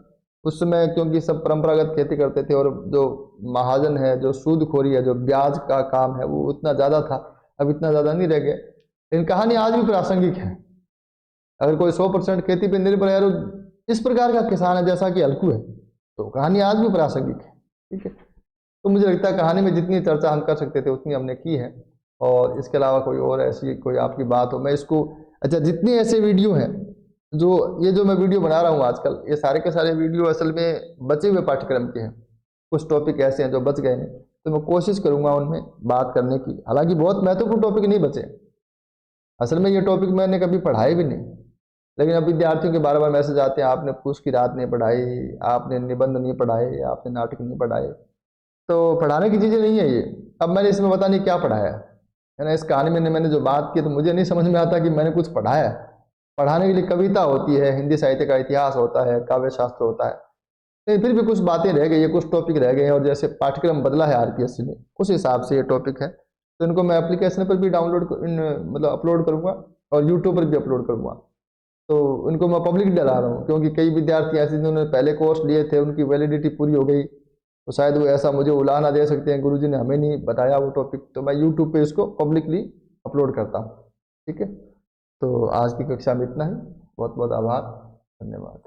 उस समय क्योंकि सब परंपरागत खेती करते थे, और जो महाजन है, जो सूदखोरी है, जो ब्याज का काम है, वो उतना ज़्यादा था। अब इतना ज़्यादा नहीं रह गया, लेकिन कहानी आज भी प्रासंगिक है। अगर कोई 100% खेती पर निर्भर है और इस प्रकार का किसान है जैसा कि अलकू है, तो कहानी आज भी प्रासंगिक है। ठीक है, तो मुझे लगता है कहानी में जितनी चर्चा हम कर सकते थे उतनी हमने की है। और इसके अलावा कोई और ऐसी कोई आपकी बात हो, मैं इसको, अच्छा, जितनी ऐसे वीडियो हैं, जो मैं वीडियो बना रहा हूँ आजकल, ये सारे के सारे वीडियो असल में बचे हुए पाठ्यक्रम के हैं। कुछ टॉपिक ऐसे हैं जो बच गए हैं, तो मैं कोशिश करूंगा उनमें बात करने की। हालांकि बहुत महत्वपूर्ण टॉपिक नहीं बचे, असल में ये टॉपिक मैंने कभी पढ़ाए भी नहीं, लेकिन अब विद्यार्थियों के बार बार मैसेज आते हैं, आपने पूछ की रात नहीं पढ़ाई, आपने निबंध नहीं पढ़ाए, आपने नाटक नहीं पढ़ाए। तो पढ़ाने की चीज़ें नहीं है ये। अब मैंने इसमें पता नहीं क्या पढ़ाया है ना, इस कहानी में मैंने जो बात की तो मुझे नहीं समझ में आता कि मैंने कुछ पढ़ाया है। पढ़ाने के लिए कविता होती है, हिंदी साहित्य का इतिहास होता है, काव्य शास्त्र होता है, लेकिन फिर भी कुछ बातें रह गई है, कुछ टॉपिक रह गए हैं, और जैसे पाठ्यक्रम बदला है आरपीएससी में, उस हिसाब से ये टॉपिक है। तो इनको मैं एप्लीकेशन पर भी मतलब अपलोड करूँगा, और यूट्यूब पर भी अपलोड करूँगा। तो उनको मैं पब्लिक डला रहा हूँ, क्योंकि कई विद्यार्थी ऐसे जिन्होंने पहले कोर्स लिए थे, उनकी वैलिडिटी पूरी हो गई, तो शायद वो ऐसा मुझे उलाहना दे सकते हैं, गुरुजी ने हमें नहीं बताया वो टॉपिक, तो मैं यूट्यूब पे इसको पब्लिकली अपलोड करता हूँ। ठीक है, तो आज की कक्षा में इतना ही। बहुत बहुत आभार, धन्यवाद।